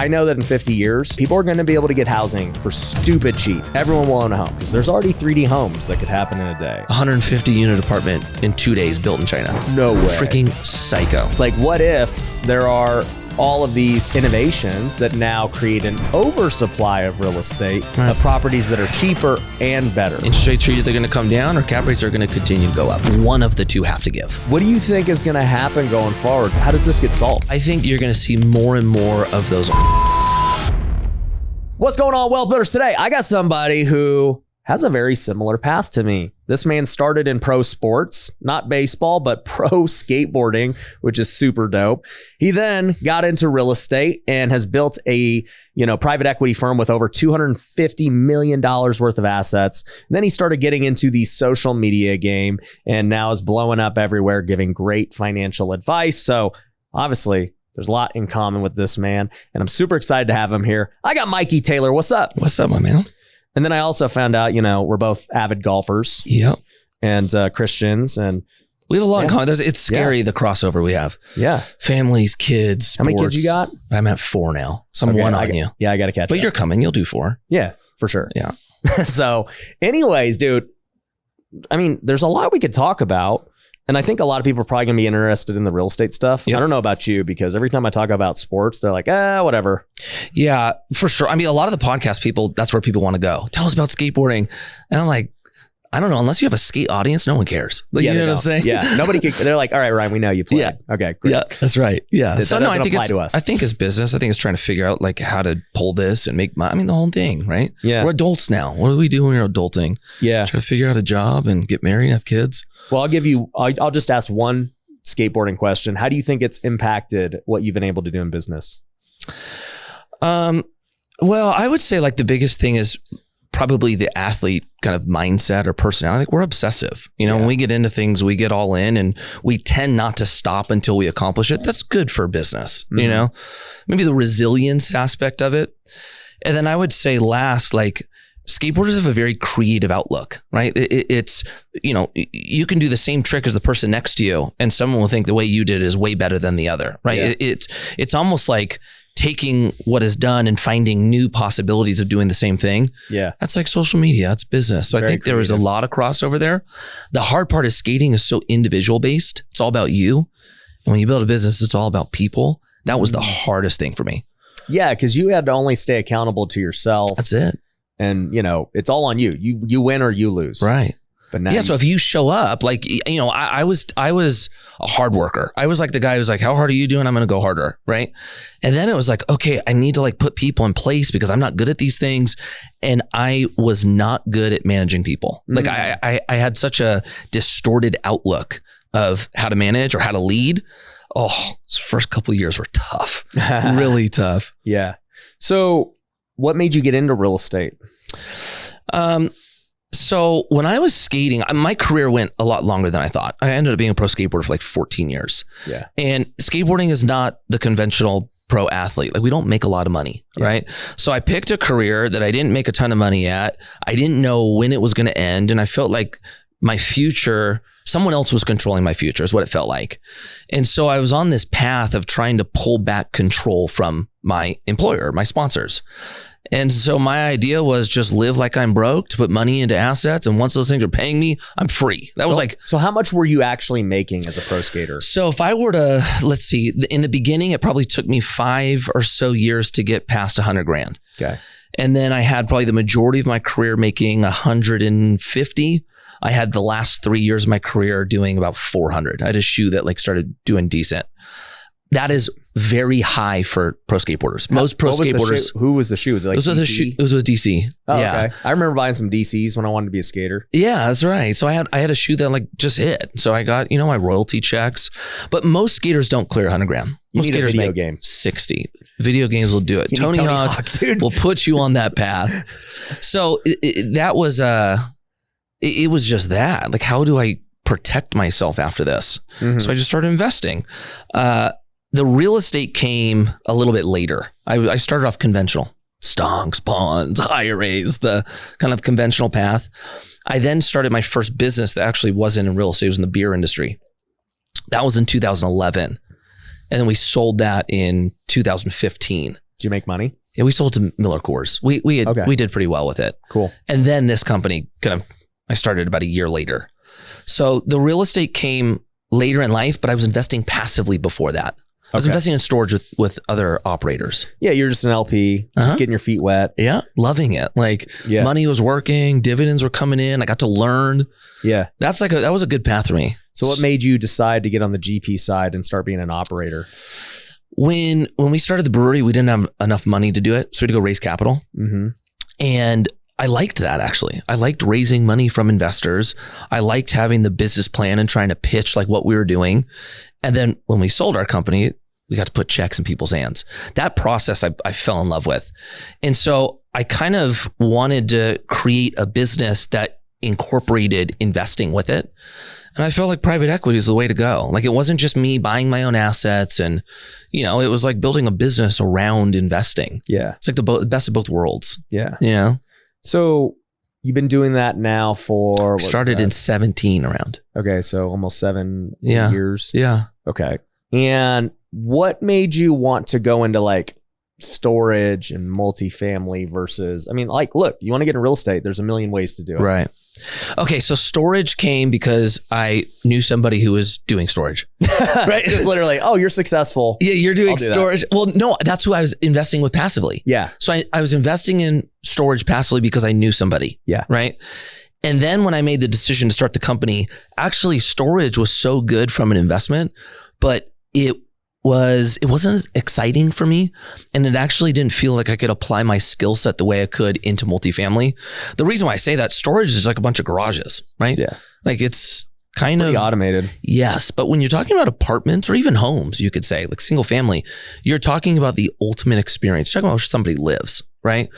I know that in 50 years, people are going to be able to get housing for stupid cheap. Everyone will own a home because there's already 3D homes that could happen in a day. 150 unit apartment in 2 days built in China. No way. Freaking psycho. Like, what if there are all of these innovations that now create an oversupply of real estate, of properties that are cheaper and better? Interest rates are either going to come down or cap rates are going to continue to go up. One of the two have to give. What do you think is going to happen going forward? How does this get solved? I think you're going to see more and more of those. What's going on, Wealth Builders? Today, I got somebody who has a very similar path to me. This man started in pro sports, not baseball, but pro skateboarding, which is super dope. He then got into real estate and has built a, private equity firm with over $250 million worth of assets. And then he started getting into the social media game and now is blowing up everywhere, giving great financial advice. So obviously, there's a lot in common with this man, and I'm super excited to have him here. I got Mikey Taylor. What's up? What's up, my man? And then I also found out, we're both avid golfers. Yep. And Christians. And we have a lot in common. It's scary, the crossover we have. Yeah. Families, kids, sports. How many kids you got? I'm at 4 now. So I'm one on you. Yeah, I got to catch up. But you're coming. You'll do 4. Yeah, for sure. Yeah. So anyways, dude, there's a lot we could talk about. And I think a lot of people are probably going to be interested in the real estate stuff. Yep. I don't know about you, because every time I talk about sports, they're like, whatever. Yeah, for sure. A lot of the podcast people, that's where people want to go. Tell us about skateboarding. And I'm like, I don't know. Unless you have a skate audience, no one cares. Like, you know what I'm saying? Yeah. Nobody can. They're like, all right, Ryan, we know you play. Yeah. Okay, great. Yeah, that's right. Yeah. So no, I think I think it's business. I think it's trying to figure out like how to pull this and make money. The whole thing, right? Yeah. We're adults now. What do we do when we're adulting? Yeah. Try to figure out a job and get married and have kids. Well, I'll just ask one skateboarding question. How do you think it's impacted what you've been able to do in business? Well, I would say like the biggest thing is probably the athlete kind of mindset or personality. Like we're obsessive. When we get into things, we get all in and we tend not to stop until we accomplish it. That's good for business, maybe the resilience aspect of it. And then I would say last, like skateboarders have a very creative outlook, right? It's, you can do the same trick as the person next to you and someone will think the way you did it is way better than the other, right? Yeah. It's almost like taking what is done and finding new possibilities of doing the same thing. Yeah. That's like social media. That's business. So I think there was a lot of crossover there. The hard part is skating is so individual based. It's all about you. And when you build a business, it's all about people. That was the hardest thing for me. Yeah. Because you had to only stay accountable to yourself. That's it. And, it's all on you. You win or you lose. Right. But now so if you show up, like, I was a hard worker. I was like the guy who's like, how hard are you doing? I'm going to go harder. Right. And then it was like, okay, I need to like put people in place because I'm not good at these things. And I was not good at managing people. Like I had such a distorted outlook of how to manage or how to lead. Oh, those first couple of years were tough, really tough. Yeah. So what made you get into real estate? So when I was skating, my career went a lot longer than I thought. I ended up being a pro skateboarder for like 14 years. Yeah. And skateboarding is not the conventional pro athlete. Like we don't make a lot of money, right? So I picked a career that I didn't make a ton of money at. I didn't know when it was going to end. And I felt like my future, someone else was controlling my future is what it felt like. And so I was on this path of trying to pull back control from my employer, my sponsors. And so my idea was just live like I'm broke, to put money into assets. And once those things are paying me, I'm free. That was like. So how much were you actually making as a pro skater? So if I were to, let's see, in the beginning, it probably took me 5 or so years to get past 100 grand. Okay. And then I had probably the majority of my career making 150. I had the last 3 years of my career doing about 400. I had a shoe that like started doing decent. That is very high for pro skateboarders. Most pro skateboarders. Who was the shoe? Was it like DC? It was with DC. Oh, yeah. Okay. I remember buying some DCs when I wanted to be a skater. Yeah, that's right. So I had a shoe that like just hit. So I got, my royalty checks. But most skaters don't clear 100 grand. Most skaters make game. 60. Video games will do it. Tony Hawk will put you on that path. So that was it was just that. Like, how do I protect myself after this? Mm-hmm. So I just started investing. The real estate came a little bit later. I started off conventional. Stonks, bonds, IRAs, the kind of conventional path. I then started my first business that actually wasn't in real estate. It was in the beer industry. That was in 2011. And then we sold that in 2015. Did you make money? Yeah, we sold to Miller Coors. We did pretty well with it. Cool. And then this company I started about a year later. So the real estate came later in life, but I was investing passively before that. I was investing in storage with other operators. Yeah, you're just an LP, just getting your feet wet. Yeah, loving it. Like money was working, dividends were coming in. I got to learn. Yeah, that was a good path for me. So what made you decide to get on the GP side and start being an operator? When we started the brewery, we didn't have enough money to do it, so we had to go raise capital. Mm-hmm. And I liked that, actually. I liked raising money from investors. I liked having the business plan and trying to pitch like what we were doing. And then when we sold our company, we got to put checks in people's hands. That process I fell in love with. And so I kind of wanted to create a business that incorporated investing with it. And I felt like private equity is the way to go. Like, it wasn't just me buying my own assets, and, it was like building a business around investing. Yeah. It's like the best of both worlds. Yeah. So you've been doing that now for started in 17 around. Okay. So almost 7 years. Yeah. Okay. And what made you want to go into like storage and multifamily versus, look, you want to get in real estate, there's a million ways to do it. Right. Okay. So storage came because I knew somebody who was doing storage. Right. Just literally, oh, you're successful. Yeah. You're doing storage. That. Well, no, that's who I was investing with passively. Yeah. So I was investing in storage passively because I knew somebody. Yeah. Right. And then when I made the decision to start the company, actually storage was so good from an investment, but it wasn't as exciting for me. And it actually didn't feel like I could apply my skill set the way I could into multifamily. The reason why I say that, storage is like a bunch of garages, right? Yeah. Like, it's kind of automated. Yes. But when you're talking about apartments or even homes, you could say like single family, you're talking about the ultimate experience. You're talking about where somebody lives, right?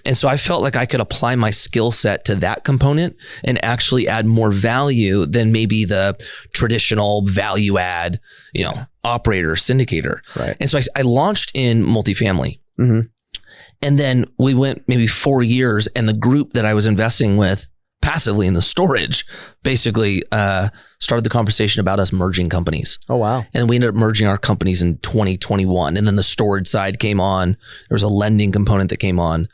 And so I felt like I could apply my skill set to that component and actually add more value than maybe the traditional value add, operator, syndicator. Right. And so I launched in multifamily. Mm-hmm. And then we went maybe 4 years, and the group that I was investing with passively in the storage basically started the conversation about us merging companies. Oh, wow. And we ended up merging our companies in 2021. And then the storage side came on. There was a lending component that came on.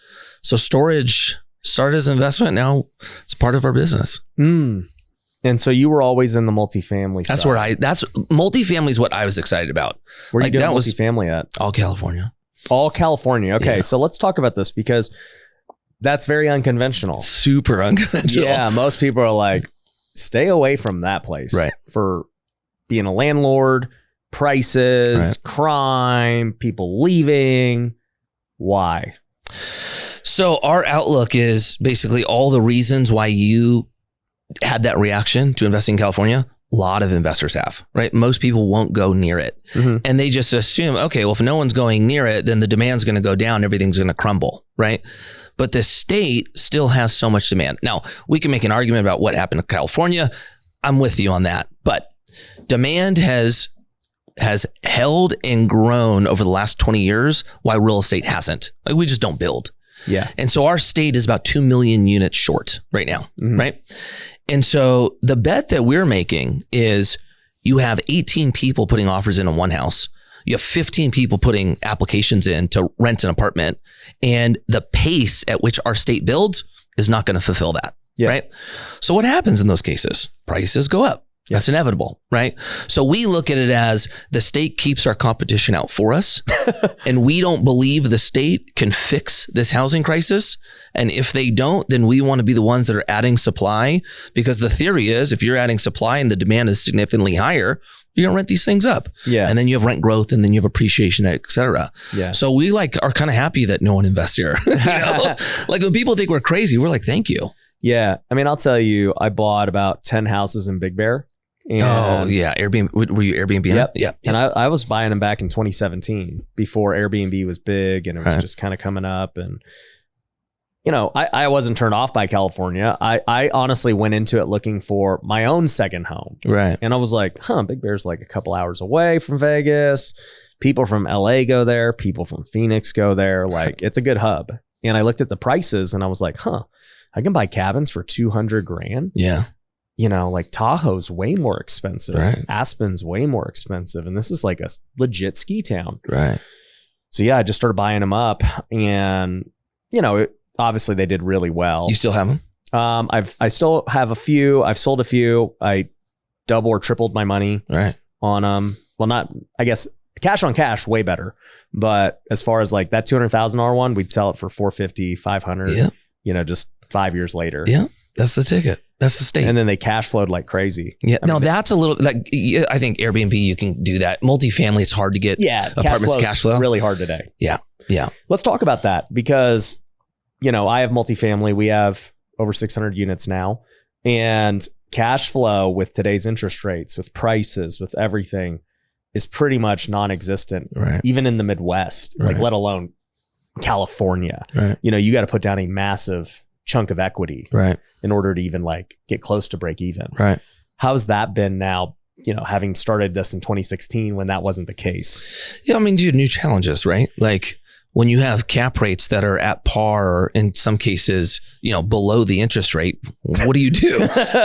So storage started as an investment. Now it's part of our business. And so you were always in the multifamily side. Multifamily is what I was excited about. Where are you doing multifamily at? All California. All California. Okay. Yeah. So let's talk about this, because that's very unconventional. Super unconventional. Yeah. Most people are like, stay away from that place. Right. For being a landlord, prices, crime, people leaving. Why? So our outlook is basically all the reasons why you had that reaction to investing in California. A lot of investors have, right? Most people won't go near it. Mm-hmm. And they just assume, okay, well, if no one's going near it, then the demand's going to go down. Everything's going to crumble, right? But the state still has so much demand. Now, we can make an argument about what happened to California. I'm with you on that. But demand has held and grown over the last 20 years, while real estate hasn't. Like, we just don't build. Yeah. And so our state is about 2 million units short right now, right? And so the bet that we're making is you have 18 people putting offers in on one house. You have 15 people putting applications in to rent an apartment. And the pace at which our state builds is not going to fulfill that, right? So what happens in those cases? Prices go up. That's inevitable, right? So we look at it as the state keeps our competition out for us, and we don't believe the state can fix this housing crisis. And if they don't, then we want to be the ones that are adding supply, because the theory is if you're adding supply and the demand is significantly higher, you're going to rent these things up. Yeah. And then you have rent growth, and then you have appreciation, et cetera. Yeah. So we are kind of happy that no one invests here. Like, when people think we're crazy, we're like, thank you. Yeah. I'll tell you, I bought about 10 houses in Big Bear. And Airbnb. Were you Airbnb? Yep. Yeah. And I was buying them back in 2017 before Airbnb was big, and it was just kind of coming up. And, I wasn't turned off by California. I honestly went into it looking for my own second home. Right. And I was like, Big Bear's like a couple hours away from Vegas. People from LA go there. People from Phoenix go there. Like, it's a good hub. And I looked at the prices and I was like, I can buy cabins for $200,000. Yeah. Like Tahoe's way more expensive. Right. Aspen's way more expensive. And this is like a legit ski town. Right. So yeah, I just started buying them up, and obviously they did really well. You still have them? I still have a few. I've sold a few. I double or tripled my money on them. Well, not, I guess cash on cash, way better. But as far as like that $200,000 one, we'd sell it for $450, $500, just 5 years later. Yeah. That's the ticket. That's the state. And then they cash flowed like crazy. Yeah. No, that's a little like, I think Airbnb, you can do that. Multifamily, it's hard to get apartments cash flow. Really hard today. Yeah. Yeah. Let's talk about that because, I have multifamily. We have over 600 units now, and cash flow with today's interest rates, with prices, with everything is pretty much non-existent, even in the Midwest, like let alone California. You got to put down a massive chunk of equity in order to even like get close to break even. How's that been now, having started this in 2016 when that wasn't the case? Yeah. I mean, dude, new challenges, right? Like when you have cap rates that are at par, or in some cases, below the interest rate, what do you do?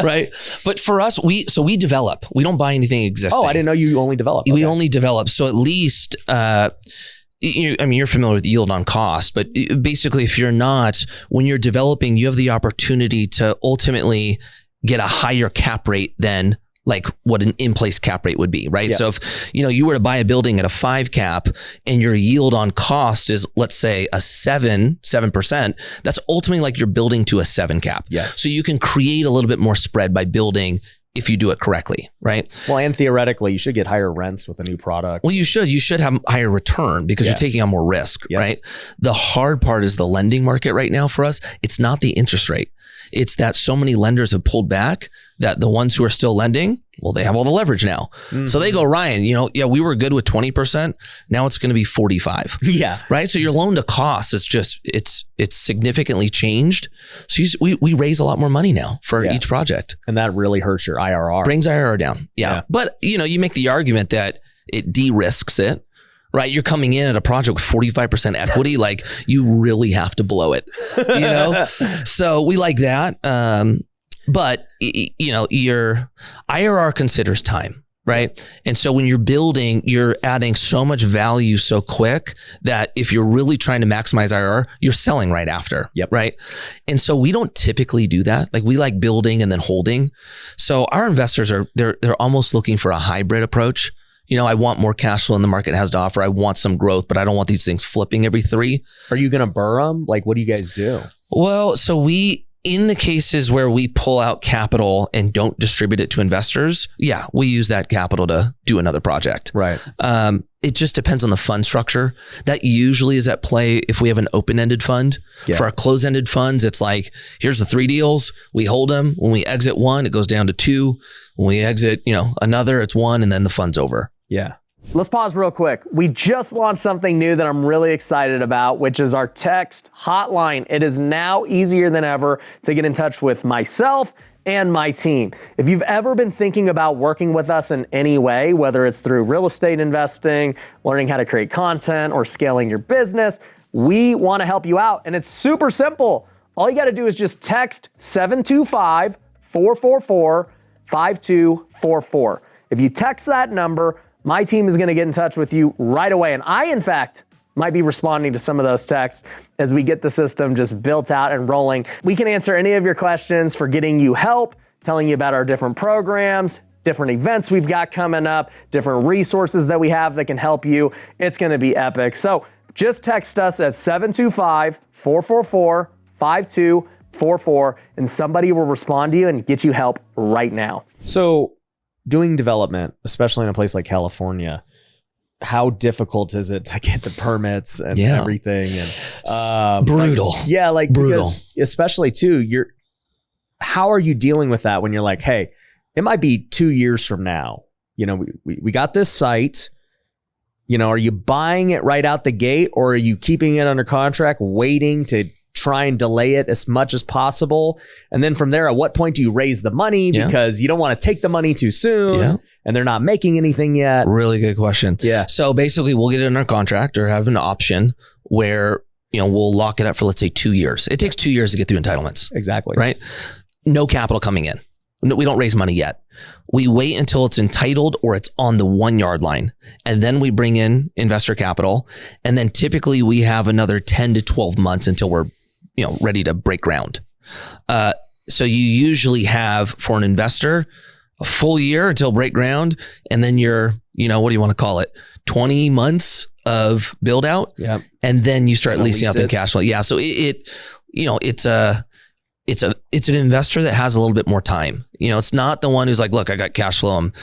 Right. But for us, we develop, we don't buy anything existing. Oh, I didn't know you only develop. We only develop. So at least, you're familiar with yield on cost, but basically if you're not, when you're developing, you have the opportunity to ultimately get a higher cap rate than like what an in-place cap rate would be, right? Yeah. So if, you were to buy a building at a 5 cap and your yield on cost is, let's say, a 7%, that's ultimately like you're building to a 7 cap. Yes. So you can create a little bit more spread by building if you do it correctly, right? Well, and theoretically, you should get higher rents with a new product. Well, you should have higher return because you're taking on more risk, right? The hard part is the lending market right now for us. It's not the interest rate. It's that so many lenders have pulled back that the ones who are still lending, well, they have all the leverage now. Mm-hmm. So they go, Ryan, we were good with 20%. Now it's going to be 45. Yeah. Right. So your loan to cost is just, it's significantly changed. So we raise a lot more money now for each project. And that really hurts your IRR. Brings IRR down. Yeah. But you make the argument that it de-risks it. Right. You're coming in at a project with 45% equity. Like you really have to blow it, So we like that. But your IRR considers time. Right. And so when you're building, you're adding so much value so quick that if you're really trying to maximize IRR, you're selling right after. Yep. Right. And so we don't typically do that. Like we like building and then holding. So our investors they're almost looking for a hybrid approach. I want more cash flow than the market has to offer. I want some growth, but I don't want these things flipping every 3. Are you going to burr them? Like, what do you guys do? Well, so in the cases where we pull out capital and don't distribute it to investors, we use that capital to do another project. Right. It just depends on the fund structure. That usually is at play if we have an open-ended fund. Yeah. For our closed-ended funds, it's like, here's the 3 deals. We hold them. When we exit 1, it goes down to 2. When we exit, another, it's 1, and then the fund's over. Yeah. Let's pause real quick. We just launched something new that I'm really excited about, which is our text hotline. It is now easier than ever to get in touch with myself and my team. If you've ever been thinking about working with us in any way, whether it's through real estate investing, learning how to create content, or scaling your business, we want to help you out. And it's super simple. All you got to do is just text 725-444-5244. If you text that number, my team is going to get in touch with you right away. And I, in fact, might be responding to some of those texts as we get the system just built out and rolling. We can answer any of your questions for getting you help, telling you about our different programs, different events we've got coming up, different resources that we have that can help you. It's going to be epic. So just text us at 725-444-5244 and somebody will respond to you and get you help right now. So doing development, especially in a place like California, how difficult is it to get the permits and everything? And brutal. Brutal. Because especially too, how are you dealing with that when you're like, hey, it might be 2 years from now. We got this site. Are you buying it right out the gate, or are you keeping it under contract, waiting to try and delay it as much as possible? And then from there, at what point do you raise the money? Because you don't want to take the money too soon and they're not making anything yet. Really good question. Yeah. So basically we'll get it under contract or have an option where, we'll lock it up for, let's say, 2 years. It takes 2 years to get through entitlements. Exactly. Right. No capital coming in. No, we don't raise money yet. We wait until it's entitled or it's on the 1 yard line. And then we bring in investor capital. And then typically we have another 10 to 12 months until we're, ready to break ground. So you usually have, for an investor, a full year until break ground. And then you're, what do you want to call it? 20 months of build out. Yeah. And then you start leasing up in cash flow. Yeah. So it's an investor that has a little bit more time. It's not the one who's like, look, I got cash flow. I'm,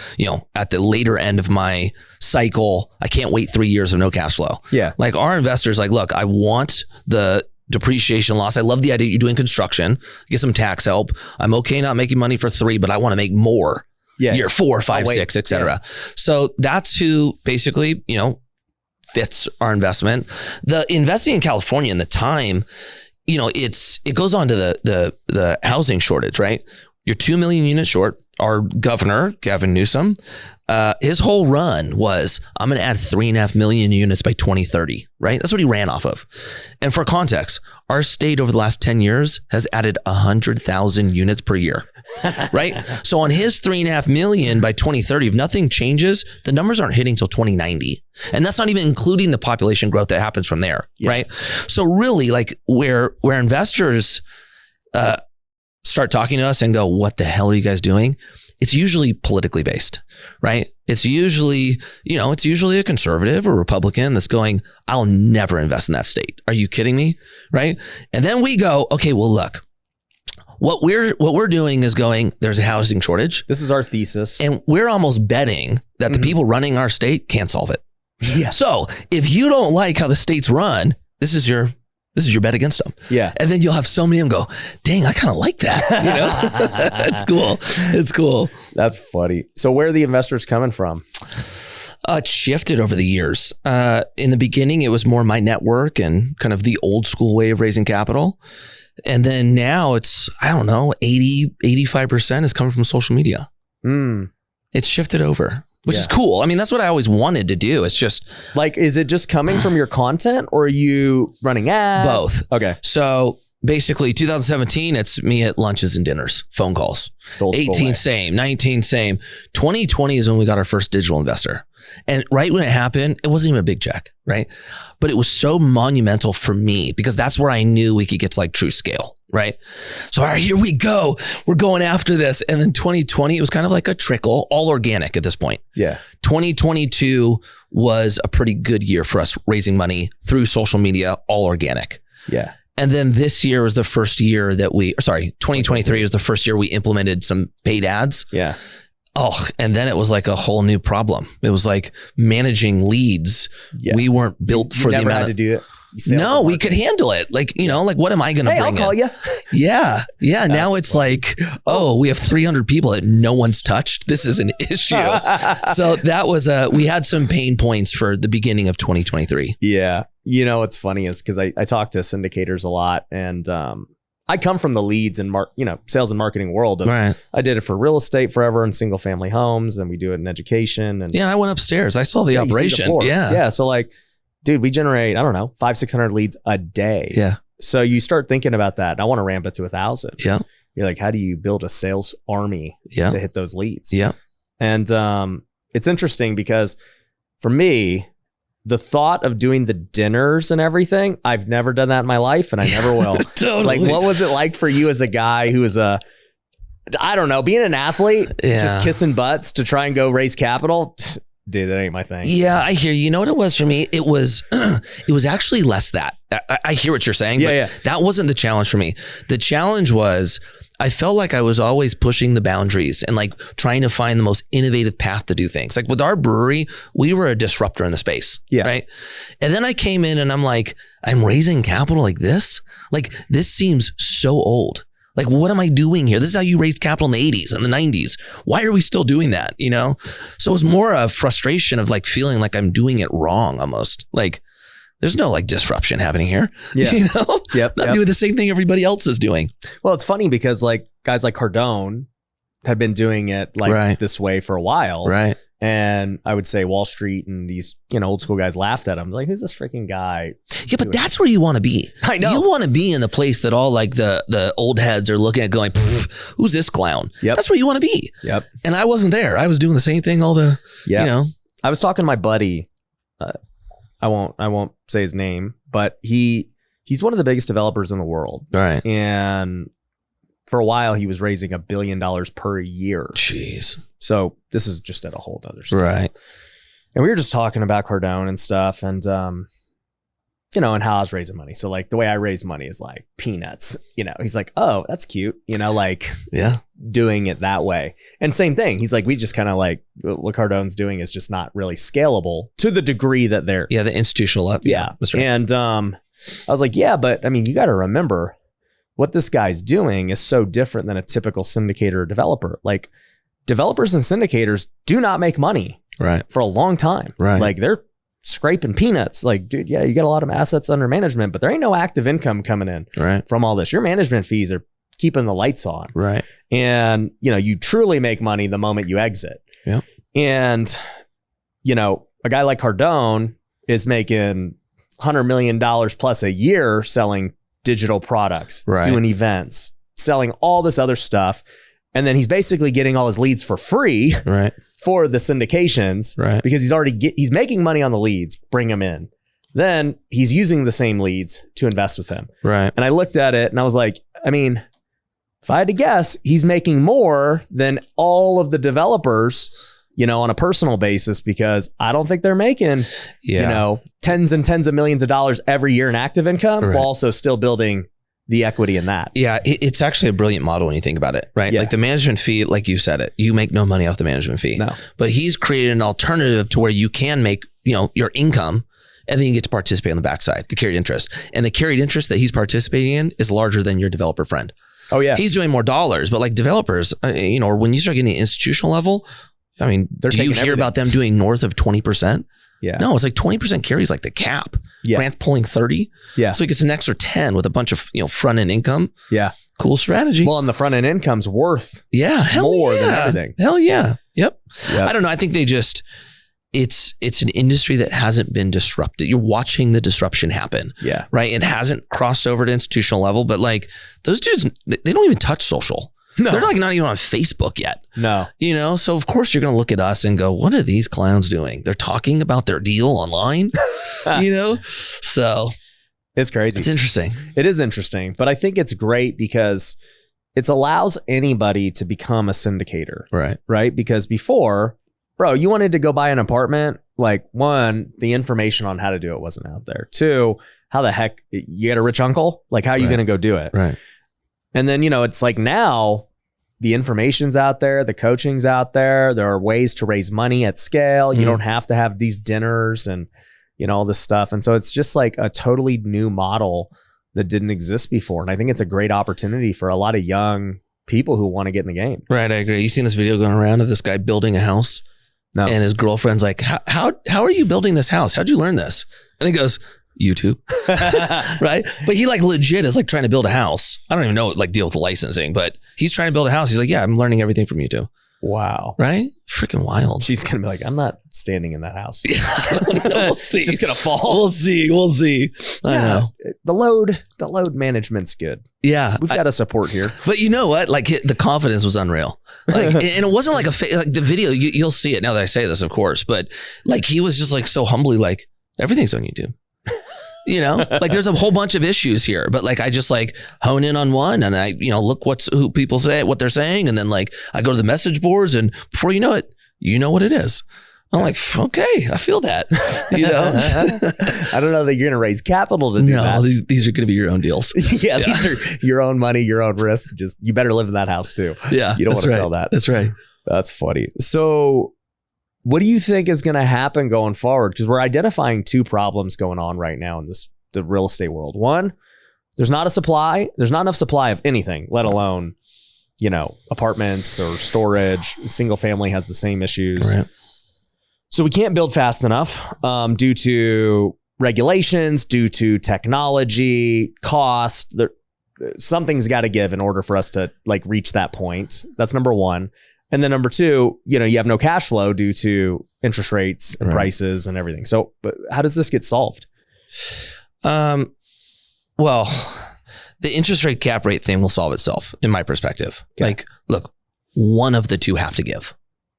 at the later end of my cycle. I can't wait 3 years of no cash flow. Yeah. Like our investors, like, look, I want the depreciation loss. I love the idea you're doing construction, get some tax help. I'm okay not making money for 3, but I want to make more. Yeah. Year 4, 5, 6, et cetera. Yeah. So that's who basically, fits our investment. The investing in California in the time, it goes on to the housing shortage, right? You're 2 million units short. Our governor, Gavin Newsom, his whole run was, I'm going to add 3.5 million units by 2030, right? That's what he ran off of. And for context, our state over the last 10 years has added 100,000 units per year, right? So on his 3.5 million by 2030, if nothing changes, the numbers aren't hitting till 2090. And that's not even including the population growth that happens from there, right? So really, like where investors start talking to us and go, what the hell are you guys doing? It's usually politically based, right? It's usually, a conservative or Republican that's going, I'll never invest in that state. Are you kidding me? Right? And then we go, okay, well, look, what we're doing is going, there's a housing shortage. This is our thesis. And we're almost betting that the people running our state can't solve it. Yeah. So if you don't like how the state's run, this is your bet against them. Yeah. And then you'll have so many of them go, dang, I kind of like that. It's cool. It's cool. That's funny. So where are the investors coming from? It's shifted over the years. In the beginning, it was more my network and kind of the old school way of raising capital. And then now it's, 85% is coming from social media. It's shifted over. Which is cool. I mean, that's what I always wanted to do. It's just like, is it just coming from your content or are you running ads? Both. Okay. So basically 2017, it's me at lunches and dinners, phone calls. 18, same. 19, same. 2020 is when we got our first digital investor. And right when it happened, it wasn't even a big check, right? But it was so monumental for me because that's where I knew we could get to like true scale, right? So all right, here we go. We're going after this. And then 2020, it was kind of like a trickle, all organic at this point. Yeah. 2022 was a pretty good year for us raising money through social media, all organic. Yeah. And then this year was the first year that 2023 was the first year we implemented some paid ads. Yeah. Oh, and then it was like a whole new problem. It was like managing leads. Yeah. We weren't built for the amount had to do it. No, we could handle it. Like, like what am I going to bring I'll call you. Yeah. Yeah. Now it's like, we have 300 people that no one's touched. This is an issue. So that was, we had some pain points for the beginning of 2023. Yeah. What's funny is because I talk to syndicators a lot and, I come from the leads and sales and marketing world. Right. I did it for real estate forever and single family homes, and we do it in education. And I went upstairs. I saw the operation. Yeah. So like, dude, we generate, 500-600 leads a day. Yeah. So you start thinking about that. And I want to ramp it to 1,000. Yeah. You're like, how do you build a sales army to hit those leads? Yeah. And it's interesting because for me, the thought of doing the dinners and everything, I've never done that in my life and I never will. Totally. Like, what was it like for you as a guy who was being an athlete, just kissing butts to try and go raise capital? Dude, that ain't my thing. Yeah, I hear you. You know what it was for me? It was actually less that. I hear what you're saying. Yeah. That wasn't the challenge for me. The challenge was I felt like I was always pushing the boundaries and like trying to find the most innovative path to do things. Like with our brewery, we were a disruptor in the space. Yeah. Right. And then I came in and I'm like, I'm raising capital like this? Like this seems so old. Like, what am I doing here? This is how you raised capital in the 80s and the 90s. Why are we still doing that? So it was more a frustration of like feeling like I'm doing it wrong almost. Like there's no like disruption happening here. Yeah. I'm doing the same thing everybody else is doing. Well, it's funny because like guys like Cardone had been doing it like this way for a while. Right. And I would say Wall Street and these, old school guys laughed at him. Like, who's this freaking guy? Yeah, but that's where you want to be. I know. You want to be in the place that all like the old heads are looking at going, who's this clown? Yep. That's where you want to be. Yep. And I wasn't there. I was doing the same thing I was talking to my buddy. I won't say his name, but he's one of the biggest developers in the world. Right. And for a while, he was raising $1 billion per year. Jeez. So this is just at a whole other scale. Right. And we were just talking about Cardone and stuff, and and how I was raising money. So like the way I raise money is like peanuts. He's like, oh, that's cute. Doing it that way. And same thing. He's like, we just kind of like what Cardone's doing is just not really scalable to the degree that they're. Yeah, the institutional up. Yeah. That's right. And I was like, yeah, but I mean, you got to remember what this guy's doing is so different than a typical syndicator or developer. Like developers and syndicators do not make money for a long time. Right. Like they're scraping peanuts. Like, dude, yeah, you got a lot of assets under management, but there ain't no active income coming in from all this. Your management fees are keeping the lights on. Right. And, you truly make money the moment you exit. Yeah. And, a guy like Cardone is making $100 million plus a year selling digital products, doing events, selling all this other stuff. And then he's basically getting all his leads for free for the syndications because he's making money on the leads, bring them in. Then he's using the same leads to invest with him. Right. And I looked at it and I was like, I mean, if I had to guess, he's making more than all of the developers, on a personal basis, because I don't think they're making, tens and tens of millions of dollars every year in active income while also still building the equity in that. Yeah, it's actually a brilliant model when you think about it, right? Yeah. Like the management fee, like you said it, you make no money off the management fee. No. But he's created an alternative to where you can make, your income and then you get to participate on the backside, the carried interest. And the carried interest that he's participating in is larger than your developer friend. Oh, yeah. He's doing more dollars, but like developers, or when you start getting the institutional level, I mean, do you hear about them doing north of 20%? Yeah. No, it's like 20% carries like the cap. Yeah. Grant's pulling 30. Yeah. So he gets an extra 10 with a bunch of, front end income. Yeah. Cool strategy. Well, and the front end income's worth hell more yeah. than everything. Hell yeah. Yep. I don't know. I think they just, it's an industry that hasn't been disrupted. You're watching the disruption happen. Yeah. Right. It hasn't crossed over to institutional level, but like those dudes, they don't even touch social. No. They're like not even on Facebook yet. No. So of course you're going to look at us and go, what are these clowns doing? They're talking about their deal online, So it's crazy. It's interesting. It is interesting, but I think it's great because it allows anybody to become a syndicator. Right. Because before, bro, you wanted to go buy an apartment. Like one, the information on how to do it wasn't out there. Two, how the heck you get a rich uncle? Like how are you going to go do it? Right. And then, it's like now the information's out there, the coaching's out there. There are ways to raise money at scale. You don't have to have these dinners and, all this stuff. And so it's just like a totally new model that didn't exist before. And I think it's a great opportunity for a lot of young people who want to get in the game. Right. I agree. You seen this video going around of this guy building a house? No. And his girlfriend's like, how are you building this house? How'd you learn this? And he goes, YouTube. Right. But he like legit is like trying to build a house. I don't even know, like deal with the licensing, but he's trying to build a house. He's like, yeah, I'm learning everything from YouTube. Wow. Right. Freaking wild. She's going to be like, I'm not standing in that house. We'll see. It's just going to fall. We'll see. I know. The load management's good. Yeah. We've got a support here. But you know what? Like the confidence was unreal. Like, and it wasn't like like the video, you'll see it now that I say this, of course, but like he was just like so humbly like everything's on YouTube. Like there's a whole bunch of issues here, but like I just like hone in on one and I, look who people say, what they're saying. And then like I go to the message boards and before you know it, you know what it is. I'm like, okay, I feel that. I don't know that you're going to raise capital to do that. These are going to be your own deals. Yeah, these are your own money, your own risk. Just you better live in that house too. Yeah, you don't want to sell that. That's right. That's funny. So what do you think is going to happen going forward? Because we're identifying two problems going on right now in the real estate world. One, there's not enough supply of anything, let alone, apartments or storage. Single family has the same issues. Right. So we can't build fast enough due to regulations, due to technology, cost. Something's got to give in order for us to like reach that point. That's number one. And then number two, you have no cash flow due to interest rates and prices and everything. So, but how does this get solved? Well, the interest rate cap rate thing will solve itself in my perspective. Okay. Like, look, one of the two have to give,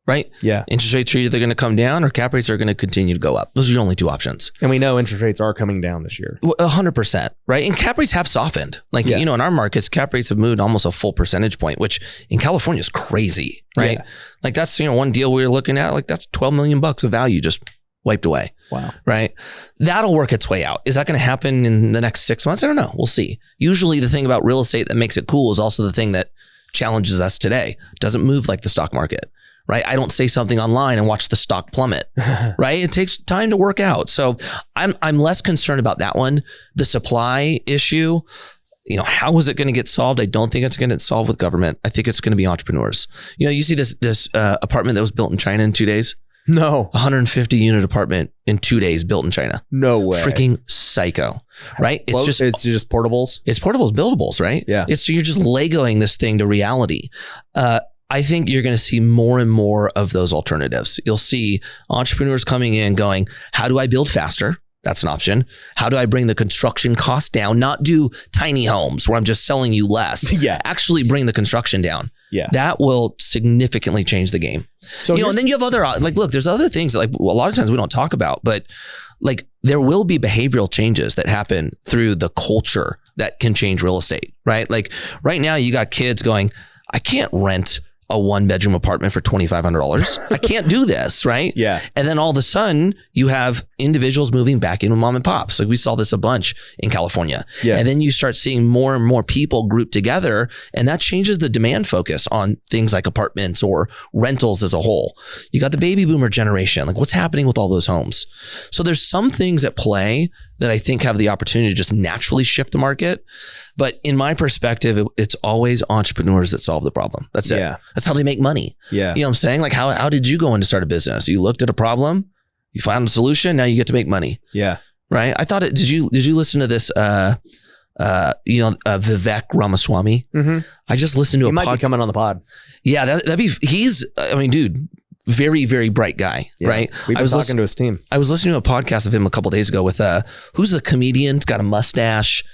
right? Yeah. Interest rates are either going to come down or cap rates are going to continue to go up. Those are the only two options. And we know interest rates are coming down this year. 100%, right? And cap rates have softened. Like, in our markets, cap rates have moved almost a full percentage point, which in California is crazy, right? Yeah. Like that's, one deal we were looking at, like that's $12 million of value just wiped away. Wow. Right. That'll work its way out. Is that going to happen in the next 6 months? I don't know. We'll see. Usually the thing about real estate that makes it cool is also the thing that challenges us today. It doesn't move like the stock market, right? I don't say something online and watch the stock plummet, right? It takes time to work out. So I'm less concerned about that one. The supply issue, how is it going to get solved? I don't think it's going to get solved with government. I think it's going to be entrepreneurs. You see this apartment that was built in China in 2 days. No. 150 unit apartment in 2 days built in China. No way. Freaking psycho, right? It's just portables. It's portables, buildables, right? Yeah. You're just Legoing this thing to reality. I think you're going to see more and more of those alternatives. You'll see entrepreneurs coming in going, how do I build faster? That's an option. How do I bring the construction cost down? Not do tiny homes where I'm just selling you less. Yeah. Actually bring the construction down. Yeah. That will significantly change the game. So, and then you have other, look, there's other things that a lot of times we don't talk about, but there will be behavioral changes that happen through the culture that can change real estate, right? Like right now you got kids going, I can't rent a 1-bedroom apartment for $2,500. I can't do this, right? Yeah. And then all of a sudden you have individuals moving back in with mom and pops. Like we saw this a bunch in California. Yeah. And then you start seeing more and more people grouped together, and that changes the demand focus on things like apartments or rentals as a whole. You got the baby boomer generation. Like what's happening with all those homes? So there's some things at play that I think have the opportunity to just naturally shift the market. But in my perspective, it's always entrepreneurs that solve the problem. That's it. Yeah. That's how they make money. Yeah. You know what I'm saying? Like how did you go in to start a business? You looked at a problem, you found a solution, now you get to make money. Yeah. Right? I thought did you listen to this Vivek Ramaswamy? Mm-hmm. I just listened to he might be coming on the pod. Yeah, that'd be dude, very, very bright guy, right? We've been talking to his team. I was listening to a podcast of him a couple of days ago with who's the comedian? He's got a mustache,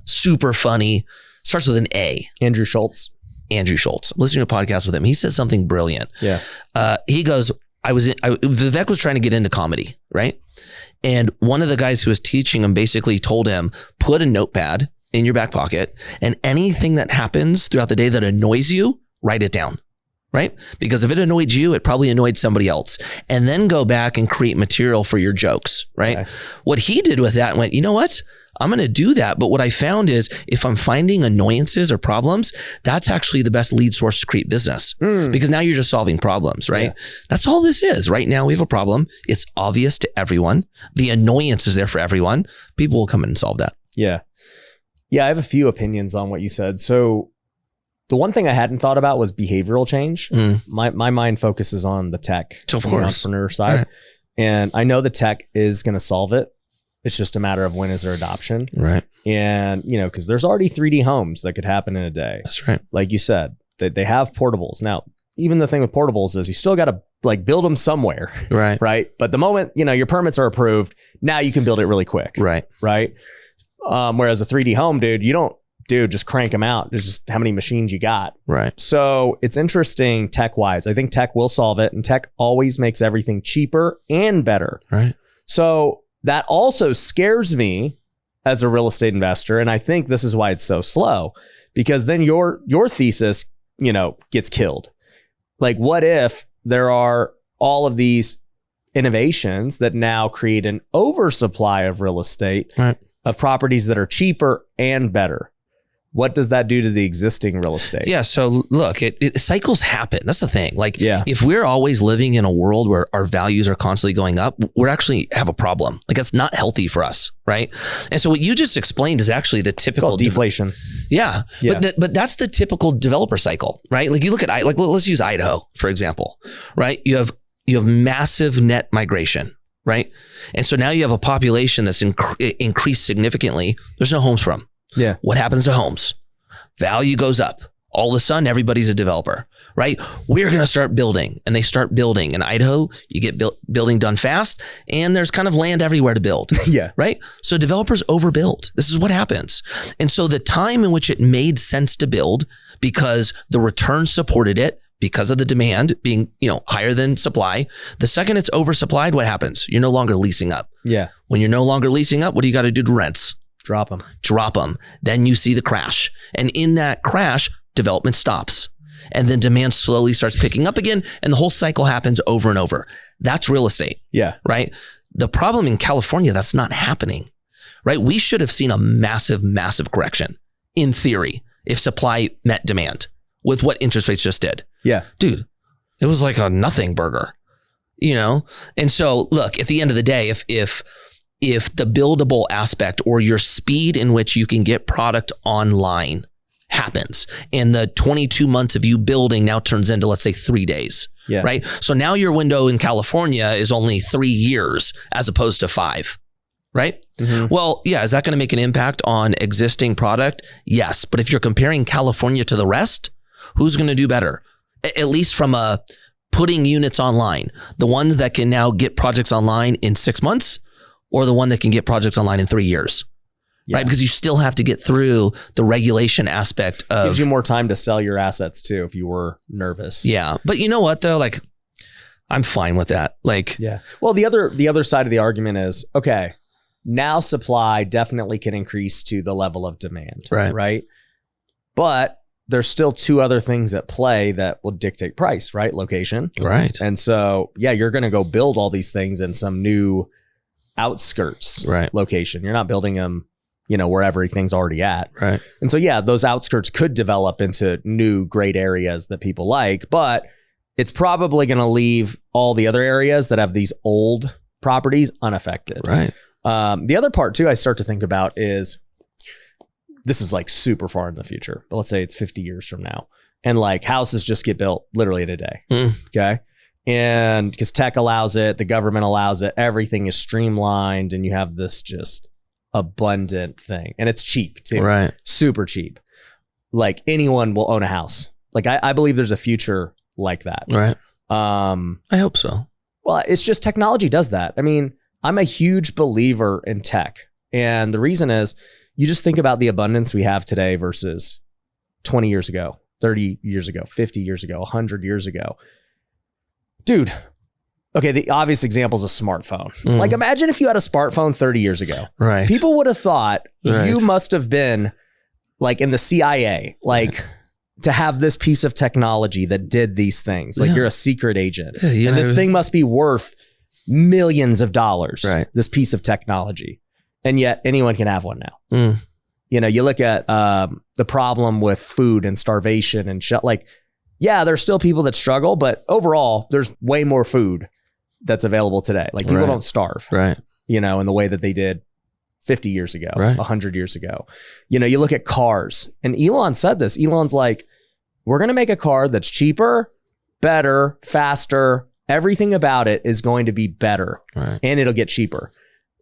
super funny, starts with an A. Andrew Schultz. I'm listening to a podcast with him. He said something brilliant. Yeah. He goes, Vivek was trying to get into comedy, right? And one of the guys who was teaching him basically told him, put a notepad in your back pocket, and anything that happens throughout the day that annoys you, write it down. Right? Because if it annoyed you, it probably annoyed somebody else. And then go back and create material for your jokes, right? Okay. What he did with that went, you know what? I'm going to do that. But what I found is if I'm finding annoyances or problems, that's actually the best lead source to create business because now you're just solving problems, right? Yeah. That's all this is. Right now we have a problem. It's obvious to everyone. The annoyance is there for everyone. People will come in and solve that. Yeah. Yeah. I have a few opinions on what you said. So the one thing I hadn't thought about was behavioral change. My mind focuses on the tech, of course, the entrepreneur side. Right. And I know the tech is going to solve it. It's just a matter of when is their adoption. Right. And, because there's already 3D homes that could happen in a day. That's right. Like you said, they have portables. Now, even the thing with portables is you still got to build them somewhere. Right. Right. But the moment, your permits are approved, now you can build it really quick. Right. Right. Whereas a 3D home, just crank them out. There's just how many machines you got. Right. So it's interesting tech wise. I think tech will solve it, and tech always makes everything cheaper and better. Right. So that also scares me as a real estate investor. And I think this is why it's so slow, because then your thesis, gets killed. Like, what if there are all of these innovations that now create an oversupply of real estate, right, of properties that are cheaper and better? What does that do to the existing real estate? Yeah. So look, cycles happen. That's the thing. If we're always living in a world where our values are constantly going up, we're actually have a problem. That's not healthy for us. Right. And so what you just explained is actually the typical deflation. Yeah. But that's the typical developer cycle, right? You look at, let's use Idaho, for example, right? You have massive net migration, right? And so now you have a population that's increased significantly. There's no homes for them. Yeah. What happens to homes? Value goes up. All of a sudden, everybody's a developer, right? We're going to start building, and they start building. In Idaho, you get building done fast, and there's kind of land everywhere to build. Yeah. Right? So developers overbuild. This is what happens. And so the time in which it made sense to build because the return supported it, because of the demand being, higher than supply, the second it's oversupplied, what happens? You're no longer leasing up. Yeah. When you're no longer leasing up, what do you got to do to rents? Drop them. Then you see the crash. And in that crash, development stops. And then demand slowly starts picking up again. And the whole cycle happens over and over. That's real estate. Yeah. Right? The problem in California, that's not happening. Right? We should have seen a massive, massive correction in theory if supply met demand with what interest rates just did. Yeah. Dude, it was like a nothing burger, And so look, at the end of the day, if the buildable aspect or your speed in which you can get product online happens and the 22 months of you building now turns into, let's say, 3 days, right? So now your window in California is only 3 years as opposed to 5, right? Mm-hmm. Well, yeah. Is that going to make an impact on existing product? Yes. But if you're comparing California to the rest, who's going to do better? At least from putting units online, the ones that can now get projects online in 6 months or the one that can get projects online in 3 years. Yeah. Right? Because you still have to get through the regulation aspect of... Gives you more time to sell your assets too if you were nervous. Yeah. But you know what though? Like, I'm fine with that. Like... Yeah. Well, the other side of the argument is, okay, now supply definitely can increase to the level of demand. Right? But there's still two other things at play that will dictate price, right? Location. Right. And so, yeah, you're going to go build all these things in some new outskirts location. You're not building them where everything's already at. Right. And so, yeah, those outskirts could develop into new great areas that people like, but it's probably going to leave all the other areas that have these old properties unaffected. Right. The other part too, I start to think about is, this is like super far in the future, but let's say it's 50 years from now and like houses just get built literally in a day. Okay. And because tech allows it, the government allows it, everything is streamlined and you have this just abundant thing and it's cheap too. Right. Super cheap. Like anyone will own a house. Like I believe there's a future like that. Right. I hope so. Well, it's just technology does that. I mean, I'm a huge believer in tech. And the reason is you just think about the abundance we have today versus 20 years ago, 30 years ago, 50 years ago, 100 years ago. Dude, okay, the obvious example is a smartphone. Like imagine if you had a smartphone 30 years ago. Right. People would have thought you must have been like in the CIA, like to have this piece of technology that did these things. Like you're a secret agent. Yeah, and this thing must be worth millions of dollars, this piece of technology. And yet anyone can have one now. You look at the problem with food and starvation and like, yeah, there's still people that struggle, but overall there's way more food that's available today. Like people don't starve, in the way that they did 50 years ago, 100 years ago. You look at cars and Elon said this. Elon's like, we're going to make a car that's cheaper, better, faster. Everything about it is going to be better and it'll get cheaper.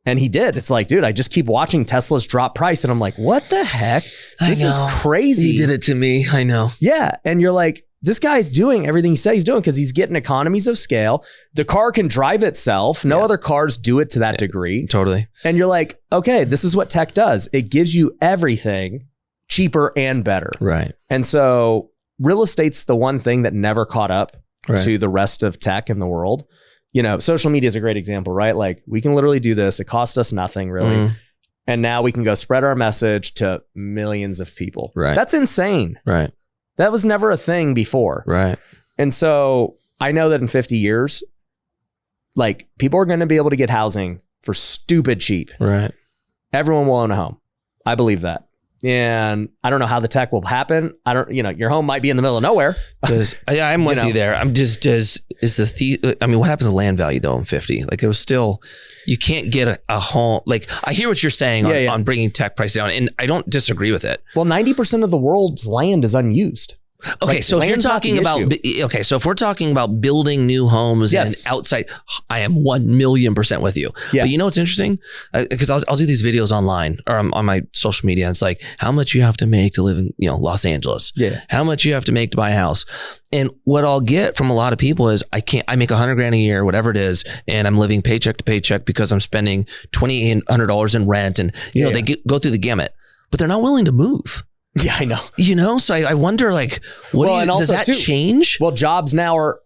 And he did. It's like, dude, I just keep watching Tesla's drop price. And I'm like, what the heck? This is crazy. He did it to me. I know. Yeah. And you're like, this guy's doing everything he says he's doing because he's getting economies of scale. The car can drive itself. No other cars do it to that degree. Totally. And you're like, okay, this is what tech does. It gives you everything cheaper and better. Right. And so real estate's the one thing that never caught up to the rest of tech in the world. Social media is a great example, right? Like we can literally do this. It costs us nothing really. And now we can go spread our message to millions of people. Right. That's insane. Right. That was never a thing before. Right. And so I know that in 50 years, like people are going to be able to get housing for stupid cheap. Right. Everyone will own a home. I believe that. And I don't know how the tech will happen. Your home might be in the middle of nowhere. I'm with you there. I'm just, what happens to land value though in 50? Like there was still, you can't get a home. Like I hear what you're saying on bringing tech price down and I don't disagree with it. Well, 90% of the world's land is unused. Okay, Like, so if you're land's not talking the about issue. so if we're talking about building new homes Yes. and outside, I am 1,000,000% with you. Yeah. But you know what's interesting? Because I'll do these videos online or on my social media. And it's like how much you have to make to live in Los Angeles. Yeah. How much you have to make to buy a house. And what I'll get from a lot of people is I make $100,000 a year, whatever it is, and I'm living paycheck to paycheck because I'm spending $2,800 in rent, and they go through the gamut, but they're not willing to move. Yeah, I know. So I wonder, like, does that change? Well, jobs now are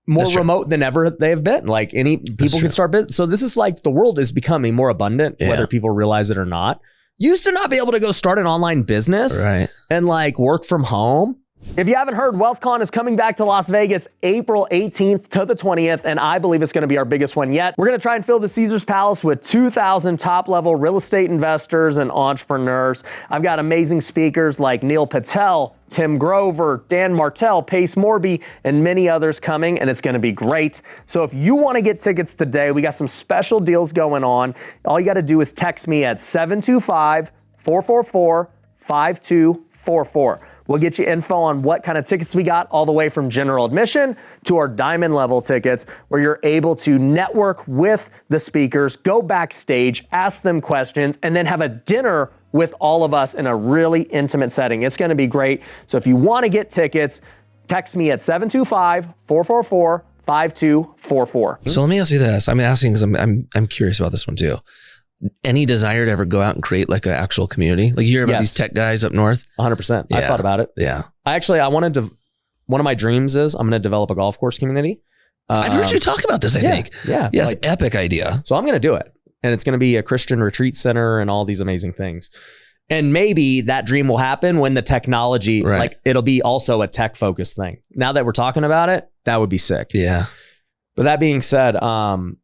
more remote than ever they have been. Like people can start business. So this is like the world is becoming more abundant, whether people realize it or not. Used to not be able to go start an online business and like work from home. If you haven't heard, WealthCon is coming back to Las Vegas April 18th to the 20th, and I believe it's going to be our biggest one yet. We're going to try and fill the Caesars Palace with 2,000 top-level real estate investors and entrepreneurs. I've got amazing speakers like Neil Patel, Tim Grover, Dan Martell, Pace Morby, and many others coming, and it's going to be great. So if you want to get tickets today, we got some special deals going on. All you got to do is text me at 725-444-5244. We'll get you info on what kind of tickets we got, all the way from general admission to our diamond level tickets, where you're able to network with the speakers, go backstage, ask them questions, and then have a dinner with all of us in a really intimate setting. It's going to be great. So if you want to get tickets, text me at 725-444-5244. So let me ask you this. I'm asking because I'm curious about this one too. Any desire to ever go out and create like an actual community? Like you hear about these tech guys up north? 100%. I thought about it. Yeah. I wanted to, one of my dreams is I'm going to develop a golf course community. I've heard you talk about this, I think. Yeah. Yeah, it's an epic idea. So I'm going to do it. And it's going to be a Christian retreat center and all these amazing things. And maybe that dream will happen when the technology, like it'll be also a tech focused thing. Now that we're talking about it, that would be sick. Yeah. But that being said, I'm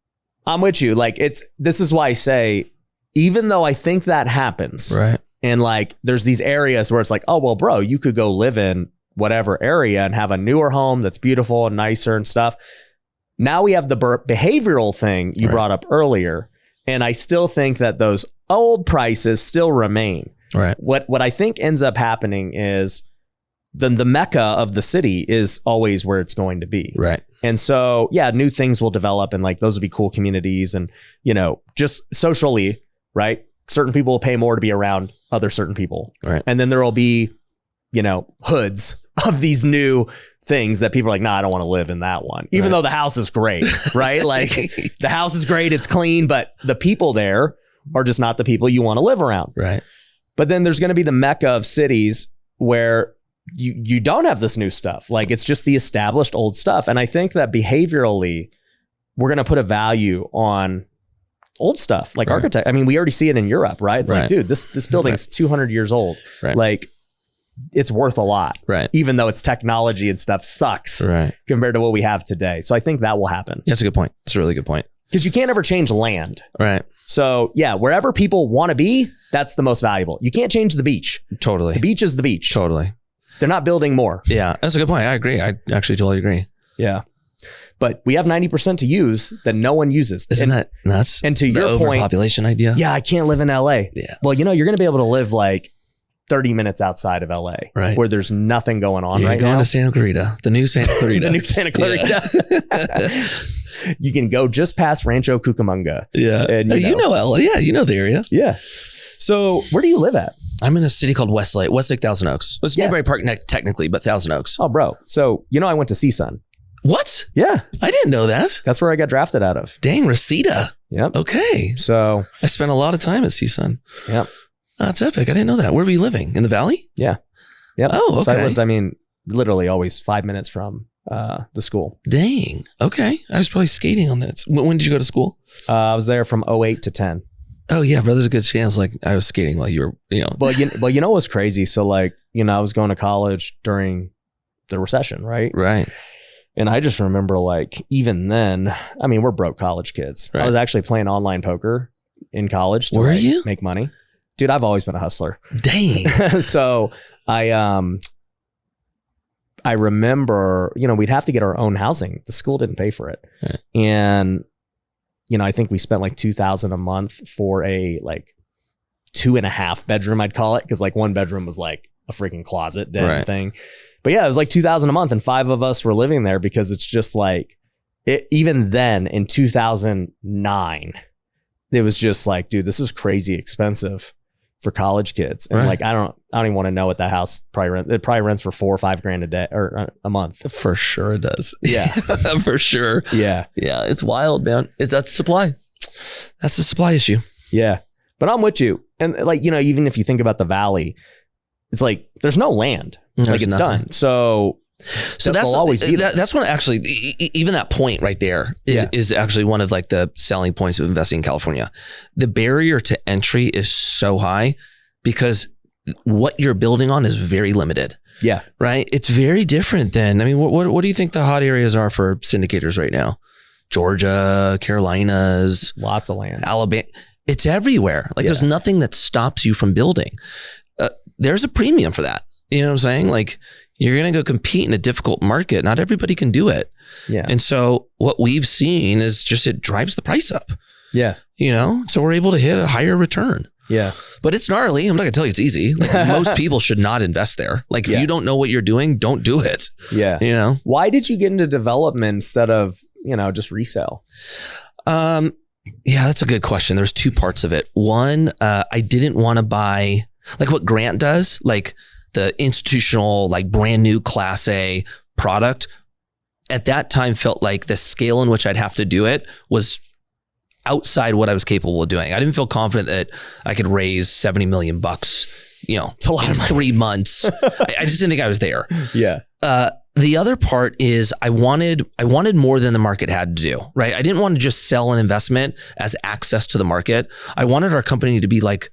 with you. Like this is why I say, even though I think that happens, and like there's these areas where it's like, oh, well, bro, you could go live in whatever area and have a newer home that's beautiful and nicer and stuff. Now we have the behavioral thing you brought up earlier. And I still think that those old prices still remain. Right. What I think ends up happening is the mecca of the city is always where it's going to be. Right. And so, new things will develop, and like those will be cool communities, and, just socially, right? Certain people will pay more to be around other certain people. Right. And then there will be, hoods of these new things that people are like, nah, I don't want to live in that one, even though the house is great, right? Like the house is great. It's clean, but the people there are just not the people you want to live around. Right. But then there's going to be the mecca of cities where you don't have this new stuff. Like it's just the established old stuff. And I think that behaviorally, we're going to put a value on old stuff like architect. I mean, we already see it in Europe, right? It's like, dude, this building's 200 years old. Right. Like it's worth a lot. Right. Even though its technology and stuff sucks compared to what we have today. So I think that will happen. That's a good point. That's a really good point. Because you can't ever change land. Right. So wherever people want to be, that's the most valuable. You can't change the beach. Totally. The beach is the beach. Totally. They're not building more. Yeah, that's a good point. I agree. I actually totally agree. Yeah. But we have 90% to use that no one uses. Isn't that nuts? And to your point, overpopulation idea. Yeah, I can't live in LA. Yeah. Well, you're going to be able to live like 30 minutes outside of LA, right? Where there's nothing going on right now. Going to Santa Clarita, the new Santa Clarita. The new Santa Clarita. You can go just past Rancho Cucamonga. Yeah. And you know LA. Yeah, you know the area. Yeah. So where do you live at? I'm in a city called Westlake Thousand Oaks. It's Newbury Park technically, but Thousand Oaks. Oh, bro. So, I went to CSUN. What? Yeah. I didn't know that. That's where I got drafted out of. Dang, Reseda. Yep. Okay. So I spent a lot of time at CSUN. Yep. That's epic. I didn't know that. Where were you living? In the valley? Yeah. Yep. Oh, okay. So I lived, literally always 5 minutes from the school. Dang. Okay. I was probably skating on that. When did you go to school? I was there from 08 to 10. Oh yeah, bro. There's a good chance like I was skating while you were, Well, you know what's crazy? So like, I was going to college during the recession, right? Right. And I just remember like, even then, we're broke college kids. Right. I was actually playing online poker in college to make money. Dude, I've always been a hustler. Dang. So I remember, we'd have to get our own housing. The school didn't pay for it. Right. And I think we spent like $2,000 a month for a like 2.5 bedroom, I'd call it. Cause like one bedroom was like a freaking closet den thing. But yeah, it was like $2,000 a month and 5 of us were living there because it's just like even then in 2009, it was just like, dude, this is crazy expensive for college kids. And like, I don't even want to know what that house probably rents. It probably rents for $4 or $5 grand a day or a month. For sure it does. Yeah. For sure. Yeah. Yeah. It's wild, man. That's supply. That's the supply issue. Yeah. But I'm with you. And like, even if you think about the Valley, it's like, there's no land. Like it's nothing. Done. So that's always be that's one actually, even that point right there is actually one of like the selling points of investing in California. The barrier to entry is so high because what you're building on is very limited. Yeah. Right. It's very different than, I mean, what do you think the hot areas are for syndicators right now? Georgia, Carolinas, lots of land, Alabama. It's everywhere. Like there's nothing that stops you from building. There's a premium for that. You know what I'm saying? Like you're going to go compete in a difficult market. Not everybody can do it. Yeah. And so what we've seen is just, it drives the price up. Yeah. So we're able to hit a higher return. Yeah. But it's gnarly. I'm not gonna tell you it's easy. Like most people should not invest there. Like if you don't know what you're doing, don't do it. Yeah. Why did you get into development instead of, just resale? Yeah, that's a good question. There's 2 parts of it. One, I didn't want to buy like what Grant does, like the institutional, like brand new Class A product. At that time felt like the scale in which I'd have to do it was outside what I was capable of doing. I didn't feel confident that I could raise $70 million, it's a lot in 3 months. I just didn't think I was there. Yeah. The other part is I wanted more than the market had to do, right? I didn't want to just sell an investment as access to the market. I wanted our company to be like,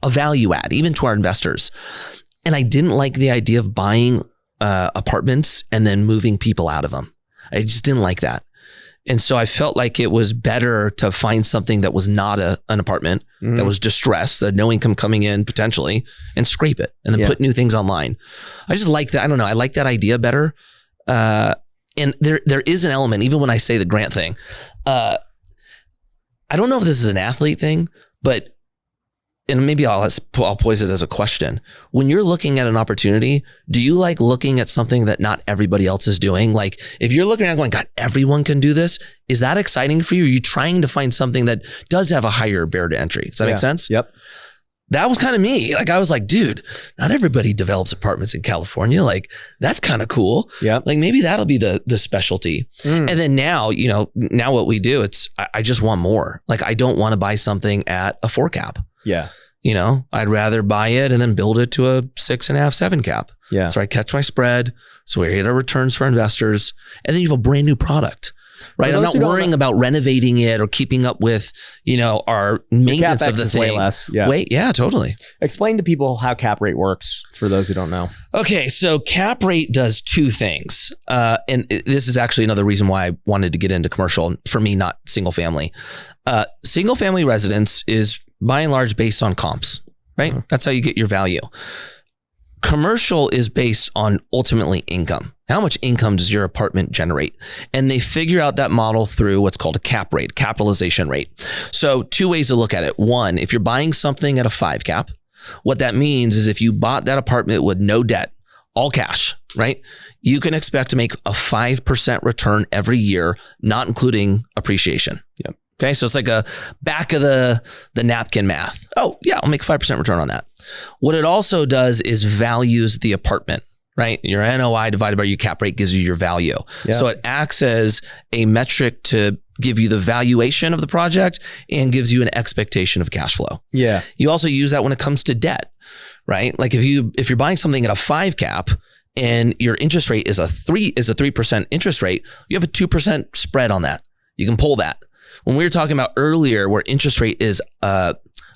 a value add, even to our investors. And I didn't like the idea of buying apartments and then moving people out of them. I just didn't like that. And so I felt like it was better to find something that was not an apartment, that was distressed, that no income coming in potentially, and scrape it and then put new things online. I just like that. I don't know. I like that idea better. And there is an element, even when I say the Grant thing, I don't know if this is an athlete thing, but and maybe I'll pose it as a question. When you're looking at an opportunity, do you like looking at something that not everybody else is doing? Like if you're looking at going, God, everyone can do this. Is that exciting for you? Are you trying to find something that does have a higher barrier to entry? Does that make sense? Yep. That was kind of me. Like I was like, dude, not everybody develops apartments in California. Like that's kind of cool. Yeah. Like maybe that'll be the specialty. And then now, now what we do, I just want more. Like I don't want to buy something at a 4 cap. Yeah. I'd rather buy it and then build it to a 6.5, 7 cap. Yeah. So I catch my spread. So we get our returns for investors. And then you have a brand new product, right? I'm not worrying about renovating it or keeping up with, our maintenance of the thing. Way less. Yeah. Yeah, totally. Explain to people how cap rate works for those who don't know. Okay. So cap rate does 2 things. And this is actually another reason why I wanted to get into commercial. For me, not single family. Single family residence is by and large based on comps, right? That's how you get your value. Commercial is based on ultimately income. How much income does your apartment generate? And they figure out that model through what's called a cap rate, capitalization rate. So 2 ways to look at it. One, if you're buying something at a 5 cap, what that means is if you bought that apartment with no debt, all cash, right? You can expect to make a 5% return every year, not including appreciation. Yep. Okay, so it's like a back of the napkin math. Oh, yeah, I'll make a 5% return on that. What it also does is values the apartment, right? Your NOI divided by your cap rate gives you your value. Yeah. So it acts as a metric to give you the valuation of the project and gives you an expectation of cash flow. Yeah. You also use that when it comes to debt, right? Like if you're buying something at a 5 cap and your interest rate is a 3% interest rate, you have a 2% spread on that. You can pull that. When we were talking about earlier where interest rate is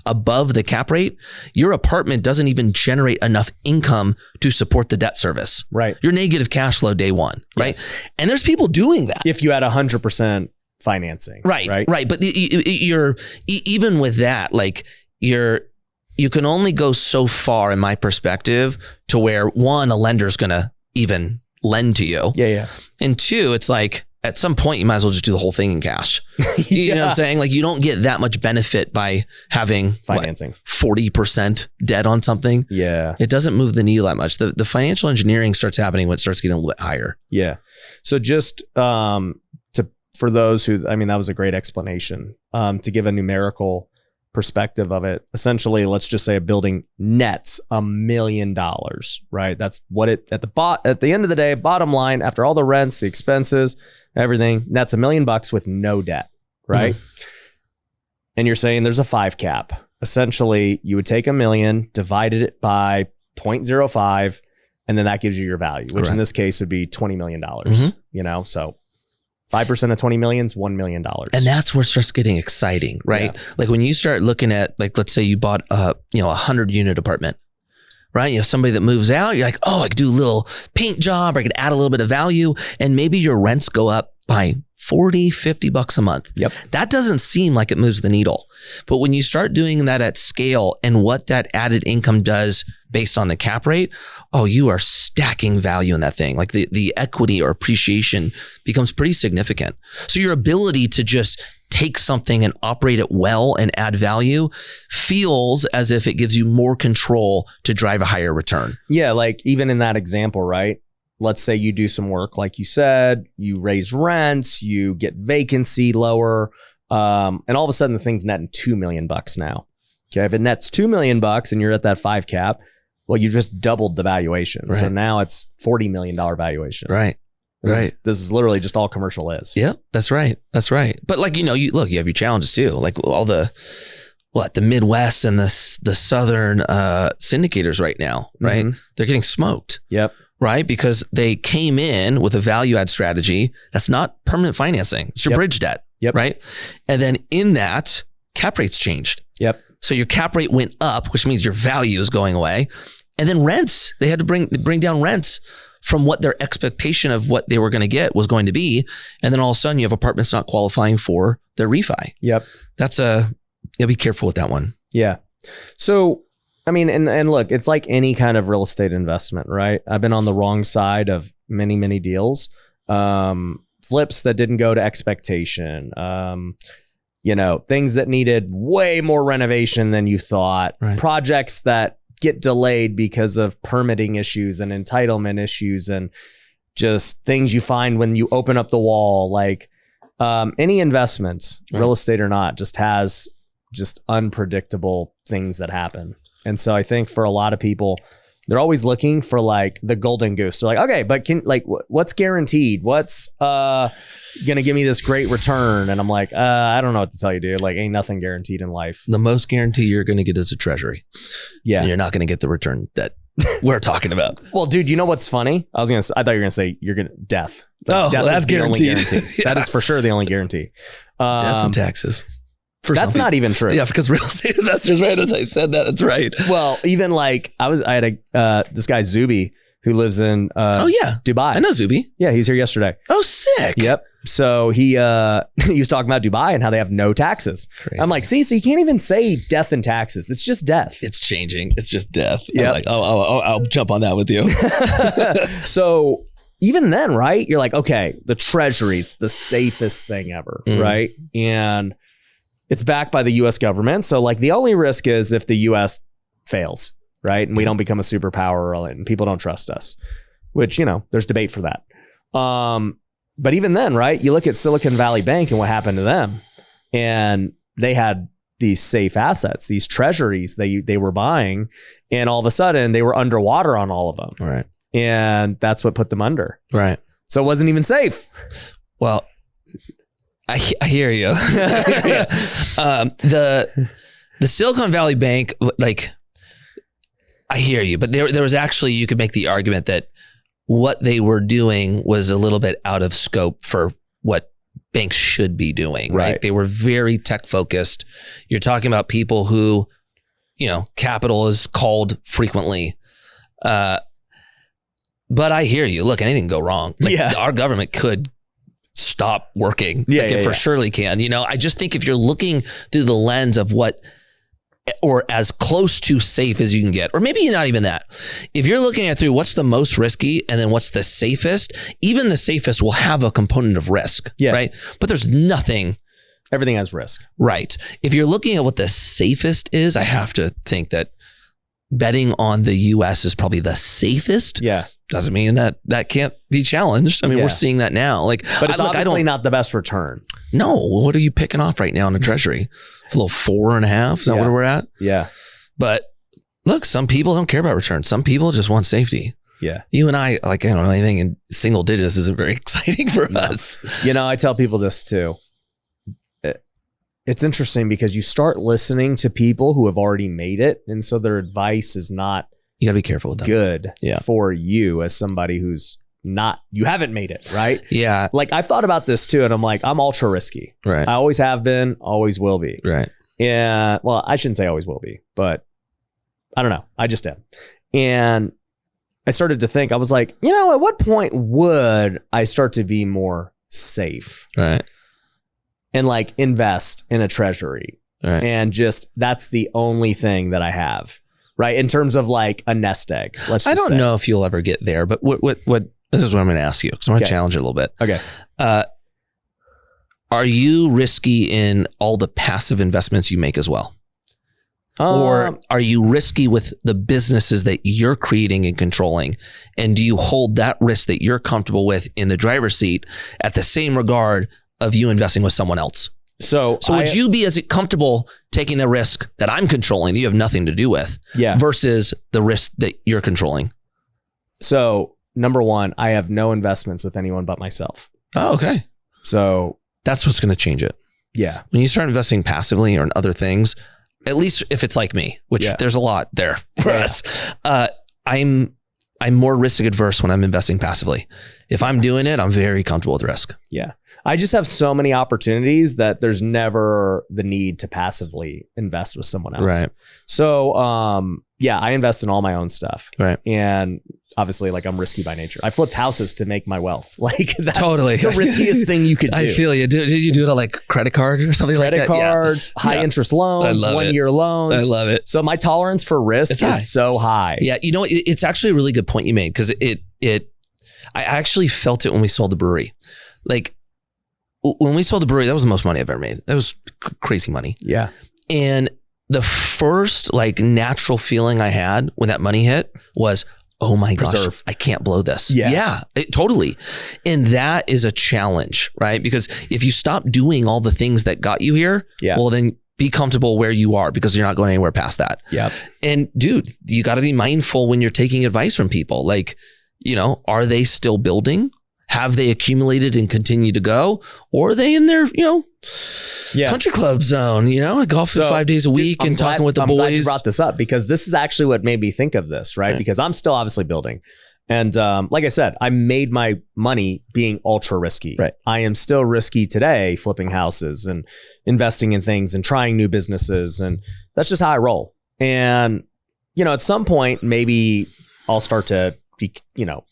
above the cap rate, your apartment doesn't even generate enough income to support the debt service. Right. You're negative cash flow day one, right? Yes. And there's people doing that. If you had 100% financing. Right. But you're even with that, like you can only go so far in my perspective to where one, a lender's going to even lend to you. Yeah. And 2, it's like, at some point you might as well just do the whole thing in cash. You know what I'm saying? Like you don't get that much benefit by having financing 40% debt on something. Yeah. It doesn't move the needle that much. The financial engineering starts happening when it starts getting a little bit higher. Yeah. So just for those who, I mean, that was a great explanation. To give a numerical perspective of it, essentially, let's just say a building nets $1 million, right? That's what it at the end of the day, bottom line, after all the rents, the expenses, everything, nets $1 million with no debt, right? Mm-hmm. And you're saying there's a 5 cap. Essentially, you would take $1 million, divided it by 0.05, and then that gives you your value, which in this case would be $20 million. Mm-hmm. You know, so 5% of 20 million is $1 million. And that's where it starts getting exciting, right? Yeah. Like when you start looking at, like, let's say you bought a 100 unit apartment, right? You have somebody that moves out. You're like, oh, I could do a little paint job, or I could add a little bit of value. And maybe your rents go up by $40, $50 a month. Yep. That doesn't seem like it moves the needle. But when you start doing that at scale and what that added income does based on the cap rate, oh, you are stacking value in that thing. Like the equity or appreciation becomes pretty significant. So your ability to just take something and operate it well and add value feels as if it gives you more control to drive a higher return. Yeah, like even in that example, right? Let's say you do some work, like you said, you raise rents, you get vacancy lower, and all of a sudden the thing's netting $2 million now. Okay, if it nets $2 million and you're at that 5 cap, well, you just doubled the valuation. Right. So now it's $40 million valuation. Right. This is literally just all commercial is. Yeah, that's right. That's right. But like, you have your challenges too. Like all the Midwest and the Southern syndicators right now, right? Mm-hmm. They're getting smoked. Yep. Right? Because they came in with a value add strategy that's not permanent financing. It's your bridge debt. Yep. Right? And then in that, cap rates changed. Yep. So your cap rate went up, which means your value is going away. And then rents, they had to bring down rents from what their expectation of what they were going to get was going to be. And then all of a sudden you have apartments not qualifying for their refi. Yep. That's you'll be careful with that one. Yeah. So, I mean, and look, it's like any kind of real estate investment, right? I've been on the wrong side of many, many deals. Flips that didn't go to expectation. Things that needed way more renovation than you thought. Right. Projects that get delayed because of permitting issues and entitlement issues and just things you find when you open up the wall. Like any investments, real estate or not, just has just unpredictable things that happen. And so I think for a lot of people, they're always looking for like the golden goose. They're like, okay, but what's guaranteed? What's going to give me this great return? And I'm like, I don't know what to tell you, dude. Like ain't nothing guaranteed in life. The most guarantee you're going to get is a treasury. Yeah. And you're not going to get the return that we're talking about. Well, dude, you know what's funny? I thought you were going to say death. Death that's guaranteed. Yeah. That is for sure the only guarantee. Death and taxes. That's not even true. Yeah, because real estate investors, right? As I said that, that's right. Well, even like I had this guy Zuby who lives in Dubai. I know Zuby. Yeah, he was here yesterday. Oh, sick. Yep. So he was talking about Dubai and how they have no taxes. Crazy. I'm like, see, so you can't even say death and taxes. It's just death. It's changing. It's just death. Yeah. Like, I'll jump on that with you. So even then, right? You're like, okay, the treasury, it's the safest thing ever, right? And it's backed by the U.S. government. So like the only risk is if the U.S. fails, right? And we don't become a superpower and people don't trust us, which, there's debate for that. But even then, right, you look at Silicon Valley Bank and what happened to them. And they had these safe assets, these treasuries they were buying. And all of a sudden they were underwater on all of them. Right. And that's what put them under. Right. So it wasn't even safe. Well, I hear you. The Silicon Valley Bank, like, I hear you, but there was actually, you could make the argument that what they were doing was a little bit out of scope for what banks should be doing, right? They were very tech focused. You're talking about people who, capital is called frequently. But I hear you. Look, anything can go wrong. Like, our government could stop working. It for surely can. I just think if you're looking through the lens of what or as close to safe as you can get, or maybe not even that. If you're looking at through what's the most risky and then what's the safest, even the safest will have a component of risk, right? But there's nothing. Everything has risk. Right. If you're looking at what the safest is, I have to think that betting on the US is probably the safest. Yeah. Doesn't mean that can't be challenged. I mean, we're seeing that now. Like, but it's obviously not the best return. No. What are you picking off right now in the treasury? A little 4.5. Is that where we're at? Yeah. But look, some people don't care about returns. Some people just want safety. Yeah. You and I, like, I don't know, anything in single digits isn't very exciting for us. You know, I tell people this too. It's interesting because you start listening to people who have already made it. And so their advice is not you got to be careful with that. Good for you as somebody who's not, you haven't made it, right? Yeah. Like I've thought about this too. And I'm like, I'm ultra risky. Right. I always have been, always will be. Right. And well, I shouldn't say always will be, but I don't know. I just am. And I started to think, I was like, you know, at what point would I start to be more safe? Right. And like invest in a treasury. Right. And just, that's the only thing that I have, right? In terms of like a nest egg. Let's just I don't know if you'll ever get there, but what this is what I'm going to ask you because I'm going to challenge it a little bit. Okay. Are you risky in all the passive investments you make as well? Or are you risky with the businesses that you're creating and controlling? And do you hold that risk that you're comfortable with in the driver's seat at the same regard of you investing with someone else? So would you be as comfortable taking the risk that I'm controlling that you have nothing to do with versus the risk that you're controlling? So number one, I have no investments with anyone but myself. Oh, okay. So that's what's going to change it. Yeah. When you start investing passively or in other things, at least if it's like me, which there's a lot there for us, I'm more risk adverse when I'm investing passively. If I'm doing it, I'm very comfortable with risk. Yeah. I just have so many opportunities that there's never the need to passively invest with someone else. Right. So, I invest in all my own stuff. Right. And obviously, like I'm risky by nature. I flipped houses to make my wealth. Like that's totally the riskiest thing you could do. I feel you. Did you do it on like credit card or something like that? Credit cards, high interest loans, 1 year loans. I love it. So my tolerance for risk is so high. Yeah. You know, it's actually a really good point you made because I actually felt it when we sold the brewery. Like when we sold the brewery, that was the most money I've ever made. That was crazy money. Yeah. And the first like natural feeling I had when that money hit was, oh my gosh, I can't blow this. Yeah, totally. And that is a challenge, right? Because if you stop doing all the things that got you here, well, then be comfortable where you are because you're not going anywhere past that. Yeah. And dude, you got to be mindful when you're taking advice from people. Like, you know, are they still building? Have they accumulated and continue to go? Or are they in their, country club zone, golfing 5 days a week and talking with the boys? I'm glad you brought this up because this is actually what made me think of this, right? Because I'm still obviously building. And like I said, I made my money being ultra risky. Right. I am still risky today, flipping houses and investing in things and trying new businesses. And that's just how I roll. And, at some point, maybe I'll start to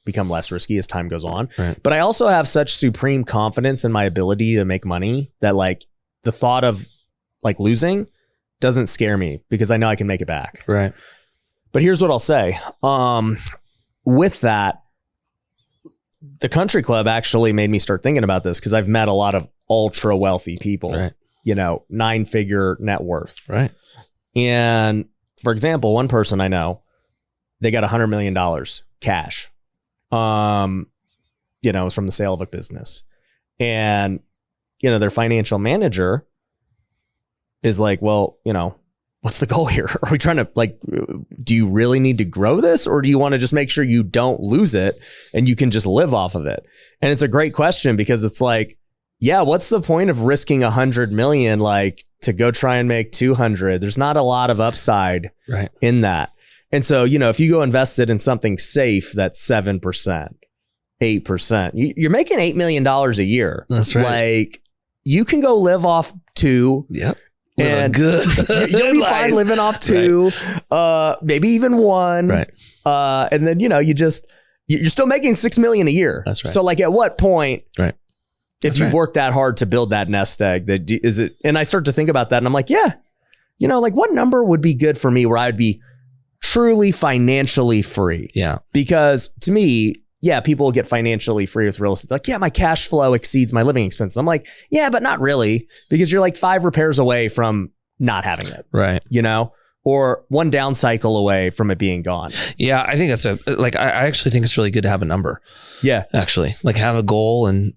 become less risky as time goes on. Right. But I also have such supreme confidence in my ability to make money that like the thought of like losing doesn't scare me because I know I can make it back. Right. But here's what I'll say. With that, the country club actually made me start thinking about this because I've met a lot of ultra wealthy people, right. 9-figure net worth. Right. And for example, one person I know, they got $100 million cash, from the sale of a business. And, their financial manager is like, well, what's the goal here? Are we trying to do you really need to grow this? Or do you want to just make sure you don't lose it and you can just live off of it? And it's a great question because it's like, yeah, what's the point of risking 100 million, to go try and make 200? There's not a lot of upside in that. And so, if you go invest it in something safe, that's 7%, 8%, you're making $8 million a year. That's right. You can go live off 2. Yep. And good. You'll be fine living off 2, maybe even 1. Right. And then, you're still making $6 million a year. That's right. So at what point, right. If you've worked that hard to build that nest egg, and I start to think about that and I'm like, yeah, like what number would be good for me where I would be truly financially free? Yeah. Because to me, yeah, people get financially free with real estate. Like, yeah, my cash flow exceeds my living expenses. I'm like, yeah, but not really, because you're like 5 repairs away from not having it. Right. Or one down cycle away from it being gone. Yeah, I think that's I actually think it's really good to have a number. Yeah. Actually, like have a goal and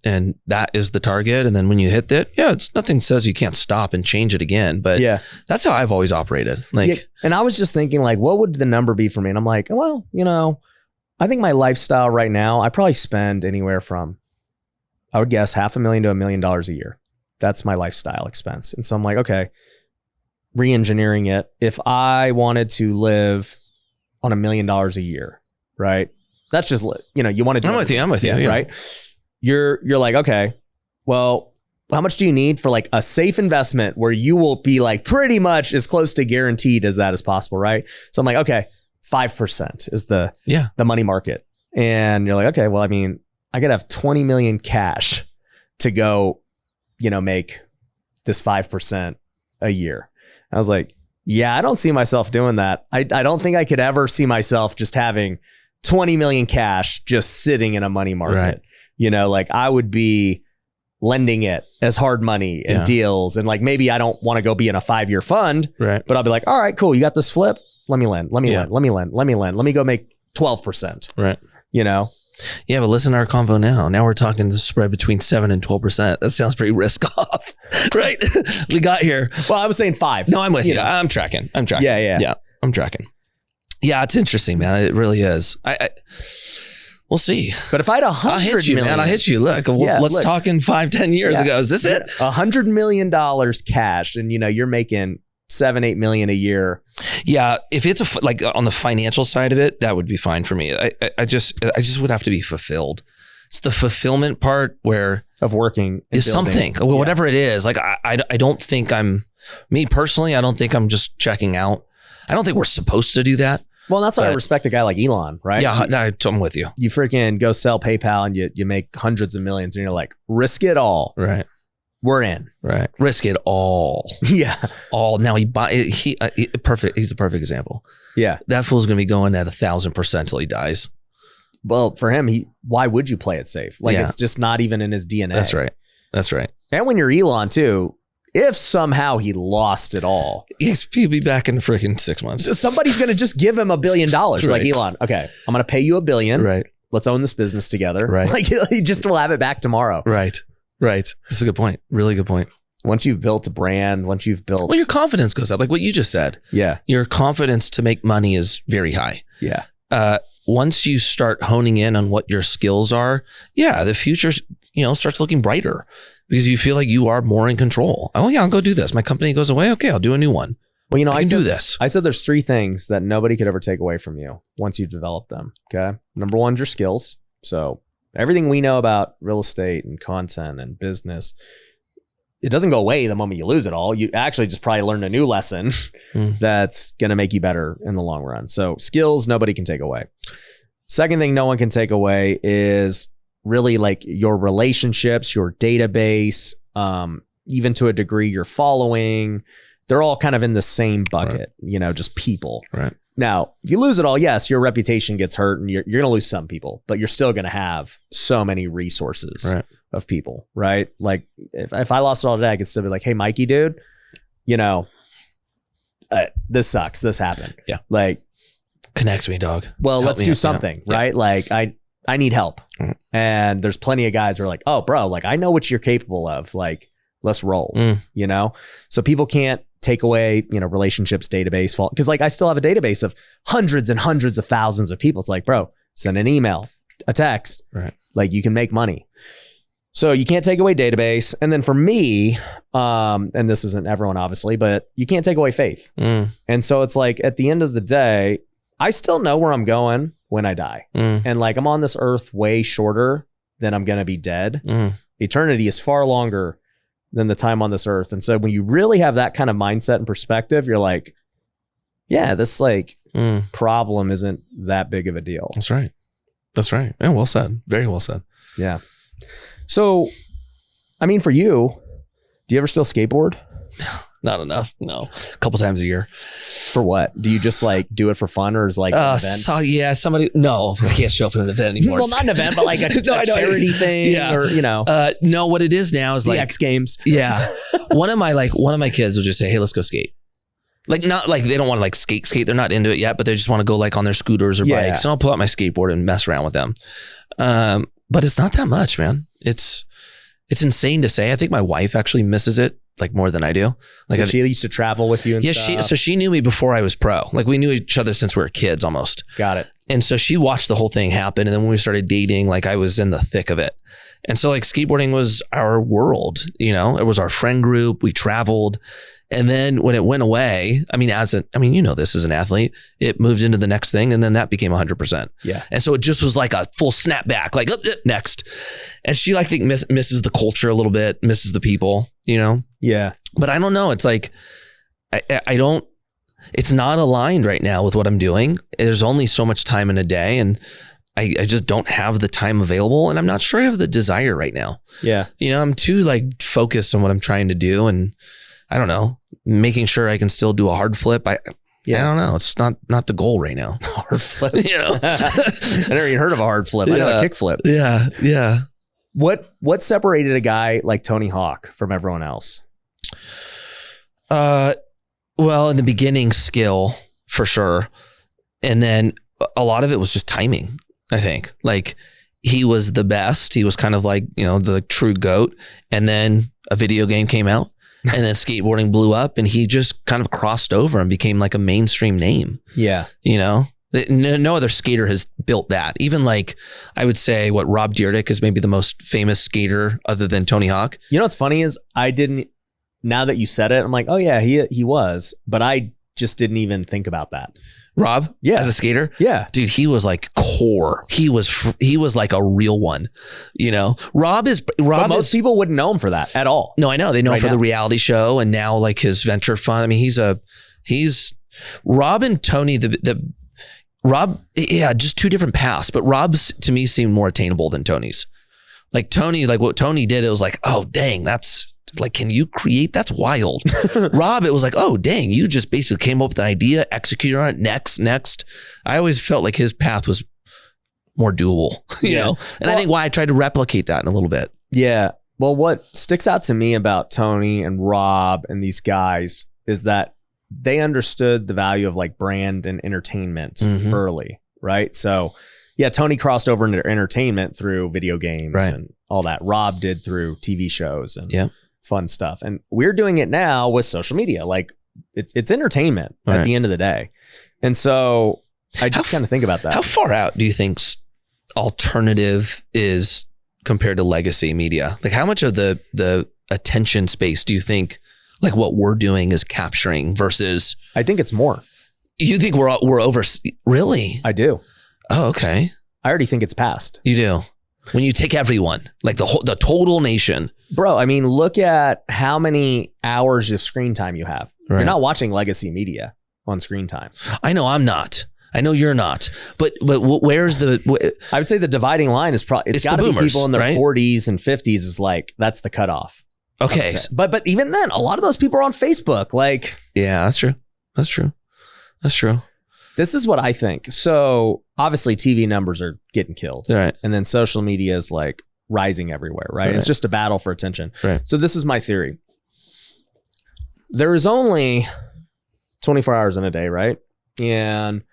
that is the target. And then when you hit it, it's nothing says you can't stop and change it again. But that's how I've always operated. And I was just thinking like, what would the number be for me? And I'm like, well, I think my lifestyle right now, I probably spend anywhere from, I would guess $500,000 to $1 million a year. That's my lifestyle expense. And so I'm like, okay, re-engineering it. If I wanted to live on $1 million a year, right? That's just, you want to do it. I'm with you. Yeah. Right? You're like, okay, well, how much do you need for like a safe investment where you will be like pretty much as close to guaranteed as that as possible, right? So I'm like, okay, 5% is the money market. And you're like, okay, well, I mean, I could have 20 million cash to go, make this 5% a year. I was like, yeah, I don't see myself doing that. I don't think I could ever see myself just having 20 million cash just sitting in a money market. Right. Like I would be lending it as hard money and deals. And like, maybe I don't want to go be in a 5-year fund, right? But I'll be like, all right, cool. You got this flip. Let me lend. Let me go make 12%. Right. Yeah, but listen to our convo now. Now we're talking the spread between 7 and 12%. That sounds pretty risk off, right? We got here. Well, I was saying 5. No, I'm with you. I'm tracking. Yeah. I'm tracking. Yeah, it's interesting, man. It really is. We'll see. But if I had I'll hit you, man. I'll hit you. Look, let's talk in 5-10 years ago. Is this it? $100 million cash, and you're making 7-8 million a year. Yeah, if it's on the financial side of it, that would be fine for me. I just would have to be fulfilled. It's the fulfillment part of working is something, whatever it is. Like I don't think me personally. I don't think I'm just checking out. I don't think we're supposed to do that. Well, that's why I respect a guy like Elon, right? Yeah, I'm with you. You freaking go sell PayPal and you make hundreds of millions, and you're like, risk it all. Right. We're in. Right. Risk it all. Yeah. All. Now perfect. He's a perfect example. Yeah. That fool's going to be going at 1,000% till he dies. Well, for him, why would you play it safe? Like it's just not even in his DNA. That's right. And when you're Elon too, if somehow he lost it all, he'll be back in freaking 6 months. Somebody's going to just give him $1 billion. Right. Like, Elon, okay, I'm going to pay you $1 billion. Right. Let's own this business together. Right. Like he just will have it back tomorrow. Right. That's a good point. Really good point. Once you've built a brand, well, your confidence goes up. Like what you just said. Yeah. Your confidence to make money is very high. Yeah. Once you start honing in on what your skills are, the future, starts looking brighter because you feel like you are more in control. Oh yeah, I'll go do this. My company goes away. Okay, I'll do a new one. Well, I can do this. I said there's 3 things that nobody could ever take away from you once you've developed them. Okay. Number 1 is your skills. So everything we know about real estate and content and business, it doesn't go away the moment you lose it all. You actually just probably learn a new lesson that's going to make you better in the long run. So skills, nobody can take away. Second thing no one can take away is really like your relationships, your database, even to a degree, your following. They're all kind of in the same bucket, just people. Right. Now, if you lose it all, yes, your reputation gets hurt and you're going to lose some people, but you're still going to have so many resources of people, right? Like if I lost it all today, I could still be like, hey, Mikey, dude, this sucks. This happened. Yeah. Like, connect me, dog. Well, let's do something, right? Yeah. Like I need help. Mm-hmm. And there's plenty of guys who are like, oh, bro, like I know what you're capable of. Like, let's roll, So people can't take away, relationships, database fault. Cause like I still have a database of hundreds and hundreds of thousands of people. It's like, bro, send an email, a text, right? Like you can make money. So you can't take away database. And then for me, and this isn't everyone obviously, but you can't take away faith. And so it's like at the end of the day, I still know where I'm going when I die. And like I'm on this earth way shorter than I'm going to be dead. Eternity is far longer than the time on this earth. And so when you really have that kind of mindset and perspective, you're like, yeah, this like problem isn't that big of a deal. That's right. Yeah, well said. Very well said. Yeah. So, I mean, for you, do you ever still skateboard? not enough. No, a couple times a year. For what? Do you just like do it for fun, or is like an event? So yeah, somebody. No, I can't show up at an event anymore. Well, not an event, but like a charity thing, or No, what it is now is the like X Games. Yeah, one of my kids will just say, "Hey, let's go skate." Like not like they don't want to like skate. They're not into it yet, but they just want to go like on their scooters or bikes. And I'll pull out my skateboard and mess around with them. But it's not that much, man. It's insane to say. I think my wife actually misses it like more than I do. Like she used to travel with you and stuff. So she knew me before I was pro. Like we knew each other since we were kids almost. Got it. And so she watched the whole thing happen. And then when we started dating, like I was in the thick of it. And so like skateboarding was our world, it was our friend group. We traveled. And then when it went away, this as an athlete, it moved into the next thing. And then that became 100%. Yeah. And so it just was like a full snapback, like next. And she like think misses the culture a little bit, misses the people, Yeah. But I don't know. It's like, it's not aligned right now with what I'm doing. There's only so much time in a day. And I just don't have the time available. And I'm not sure I have the desire right now. Yeah. I'm too like focused on what I'm trying to do. And I don't know, making sure I can still do a hard flip. I don't know. It's not the goal right now. Hard flip. I never even heard of a hard flip. I know a kick flip. Yeah. Yeah. What separated a guy like Tony Hawk from everyone else? Well, in the beginning, skill for sure. And then a lot of it was just timing, I think. Like he was the best. He was kind of like, the true GOAT. And then a video game came out. And then skateboarding blew up and he just kind of crossed over and became like a mainstream name. Yeah. No other skater has built that. Even like, I would say Rob Dyrdek is maybe the most famous skater other than Tony Hawk. What's funny is now that you said it, I'm like, oh yeah, he was, but I just didn't even think about that. Rob, as a skater, dude, he was like core. He was like a real one, Rob. But most people wouldn't know him for that at all. No, I know they know him for the reality show and now like his venture fund. He's Rob and Tony. Rob, just two different paths. But Rob's to me seemed more attainable than Tony's. Like Tony, like what Tony did, it was like, oh dang, that's. Like, can you create? That's wild. Rob, it was like, oh, dang, you just basically came up with an idea, executed on it, next. I always felt like his path was more doable, you know? And I think why I tried to replicate that in a little bit. Yeah. Well, what sticks out to me about Tony and Rob and these guys is that they understood the value of like brand and entertainment early, right? So, yeah, Tony crossed over into entertainment through video games and all that. Rob did through TV shows and fun stuff. And we're doing it now with social media. Like it's entertainment at the end of the day. And so I just kind of think about that. How far out do you think alternative is compared to legacy media? Like how much of the attention space do you think like what we're doing is capturing versus? I think it's more. You think we're over? Really? I do. Oh, okay. I already think it's past. You do. When you take everyone, like the total nation. Bro, look at how many hours of screen time you have. Right. You're not watching legacy media on screen time. I know I'm not. I know you're not. But where's the... I would say the dividing line is probably... It's got to be people in their 40s and 50s is like, that's the cutoff. Okay. But even then, a lot of those people are on Facebook. Like... Yeah, that's true. This is what I think. So obviously TV numbers are getting killed. Right. And then social media is like rising everywhere, right? It's just a battle for attention. Right. So this is my theory. There is only 24 hours in a day, right? And,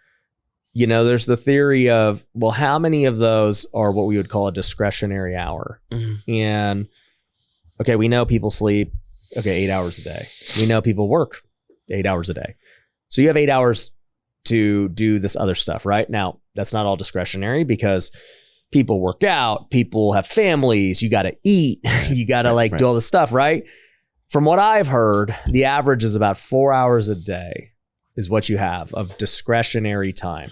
there's the theory of, well, how many of those are what we would call a discretionary hour? And, okay, we know people sleep, 8 hours a day. We know people work 8 hours a day. So you have 8 hours to do this other stuff, right? Now, that's not all discretionary because people work out, people have families, you got to eat, you got to do all this stuff, right? From what I've heard, the average is about 4 hours a day is what you have of discretionary time.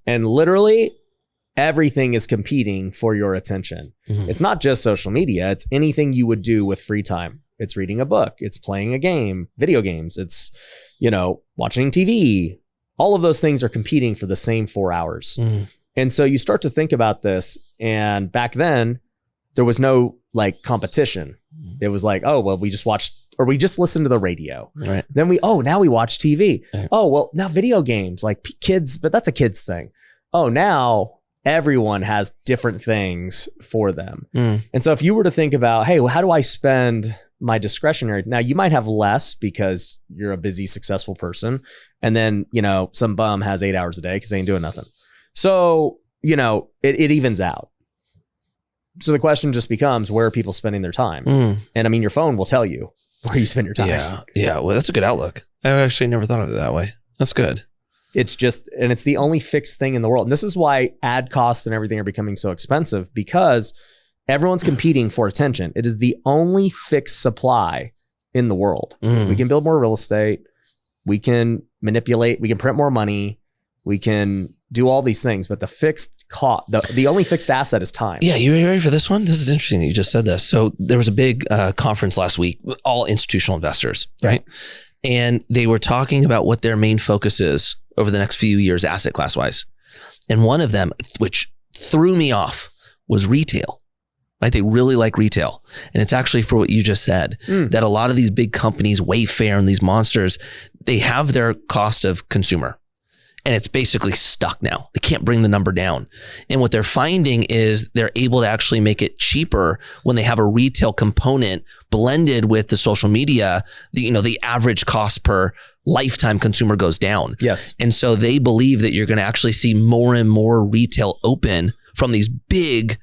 And literally everything is competing for your attention. It's not just social media. It's anything you would do with free time. It's reading a book. It's playing a game, video games. It's, watching TV. All of those things are competing for the same 4 hours. And so you start to think about this. And back then, there was no like competition. It was like, oh, well, we just watched or we just listened to the radio. Right. Then now we watch TV. Right. Oh, well, now video games, like kids, but that's a kid's thing. Oh, now everyone has different things for them. And so if you were to think about, hey, well, how do I spend my discretionary? Now you might have less because you're a busy, successful person. And then, some bum has 8 hours a day because they ain't doing nothing. So, it evens out. So the question just becomes, where are people spending their time? And I mean, your phone will tell you where you spend your time. Yeah. Well, that's a good outlook. I actually never thought of it that way. That's good. It's the only fixed thing in the world. And this is why ad costs and everything are becoming so expensive, because everyone's competing for attention. It is the only fixed supply in the world. We can build more real estate. We can manipulate. We can print more money. We can do all these things, but the fixed cost, the only fixed asset is time. Yeah, you ready for this one? This is interesting that you just said this. So there was a big conference last week with all institutional investors, right? And they were talking about what their main focus is over the next few years, asset class wise. And one of them, which threw me off, was retail. Right? They really like retail. And it's actually for what you just said, that a lot of these big companies, Wayfair and these monsters, they have their cost of consumer. And it's basically stuck now. They can't bring the number down. And what they're finding is they're able to actually make it cheaper when they have a retail component blended with the social media. The average cost per lifetime consumer goes down. Yes. And so they believe that you're going to actually see more and more retail open from these big,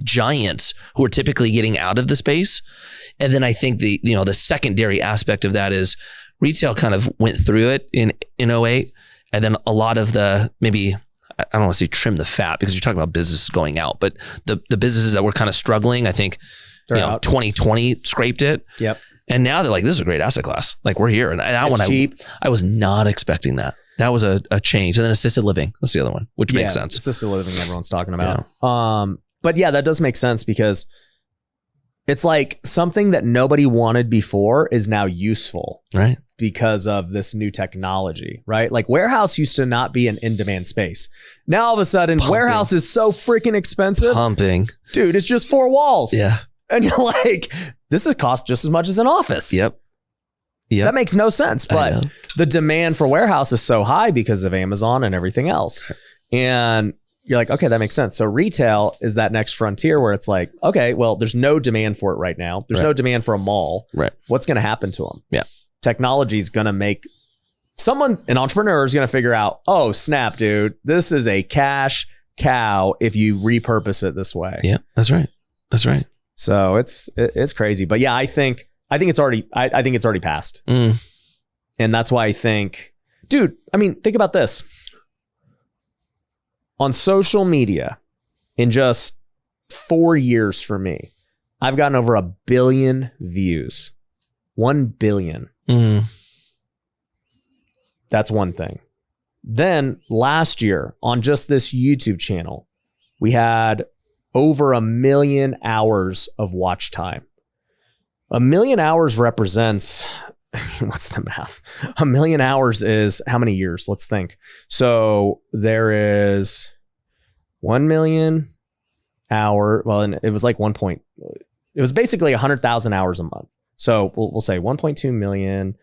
giants who are typically getting out of the space. And then I think the secondary aspect of that is retail kind of went through it in 08. And then a lot of maybe, I don't want to say trim the fat because you're talking about businesses going out, but the businesses that were kind of struggling, I think, 2020 scraped it. Yep. And now they're like, this is a great asset class. Like we're here. And that one, cheap. I was not expecting that. That was a change. And then assisted living. That's the other one, which makes sense. Assisted living, everyone's talking about. Yeah. But yeah, that does make sense because it's like something that nobody wanted before is now useful. Right. Because of this new technology, right? Like warehouse used to not be an in-demand space. Now all of a sudden, warehouse is so freaking expensive. Pumping. Dude, it's just 4 walls. Yeah. And you're like, this is cost just as much as an office. Yep. That makes no sense. But the demand for warehouse is so high because of Amazon and everything else. And you're like, okay, that makes sense. So retail is that next frontier where it's like, okay, well, there's no demand for it right now. There's no demand for a mall. Right. What's going to happen to them? Yeah. Technology is going to make an entrepreneur is going to figure out, oh, snap, dude, this is a cash cow if you repurpose it this way. Yeah, that's right. That's right. So it's crazy. But yeah, I think it's already passed. And that's why I think, dude, I mean, think about this. On social media, in just 4 years for me, I've gotten over 1 billion views. 1 billion. That's one thing. Then last year on just this YouTube channel, we had over 1 million hours of watch time. 1 million hours represents, what's the math? 1 million hours is how many years? Let's think. So there is 1 million hour. Well, and it was like it was basically 100,000 hours a month. So we'll say 1.2 million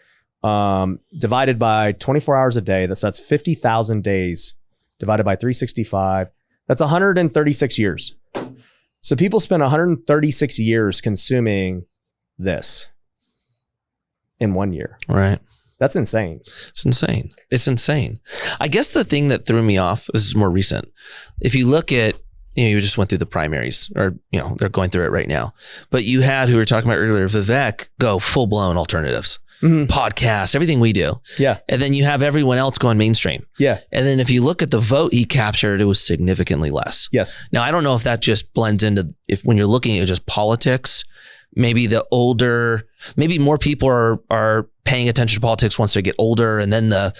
divided by 24 hours a day. That's 50,000 days divided by 365. That's 136 years. So people spend 136 years consuming this in 1 year. Right. That's insane. It's insane. It's insane. I guess the thing that threw me off, this is more recent. If you look at, you just went through the primaries or, they're going through it right now. But you had, who we were talking about earlier, Vivek, go full blown alternatives, podcasts, everything we do. Yeah. And then you have everyone else going mainstream. Yeah. And then if you look at the vote he captured, it was significantly less. Yes. Now, I don't know if that just blends into, when you're looking at just politics, maybe maybe more people are paying attention to politics once they get older. And then the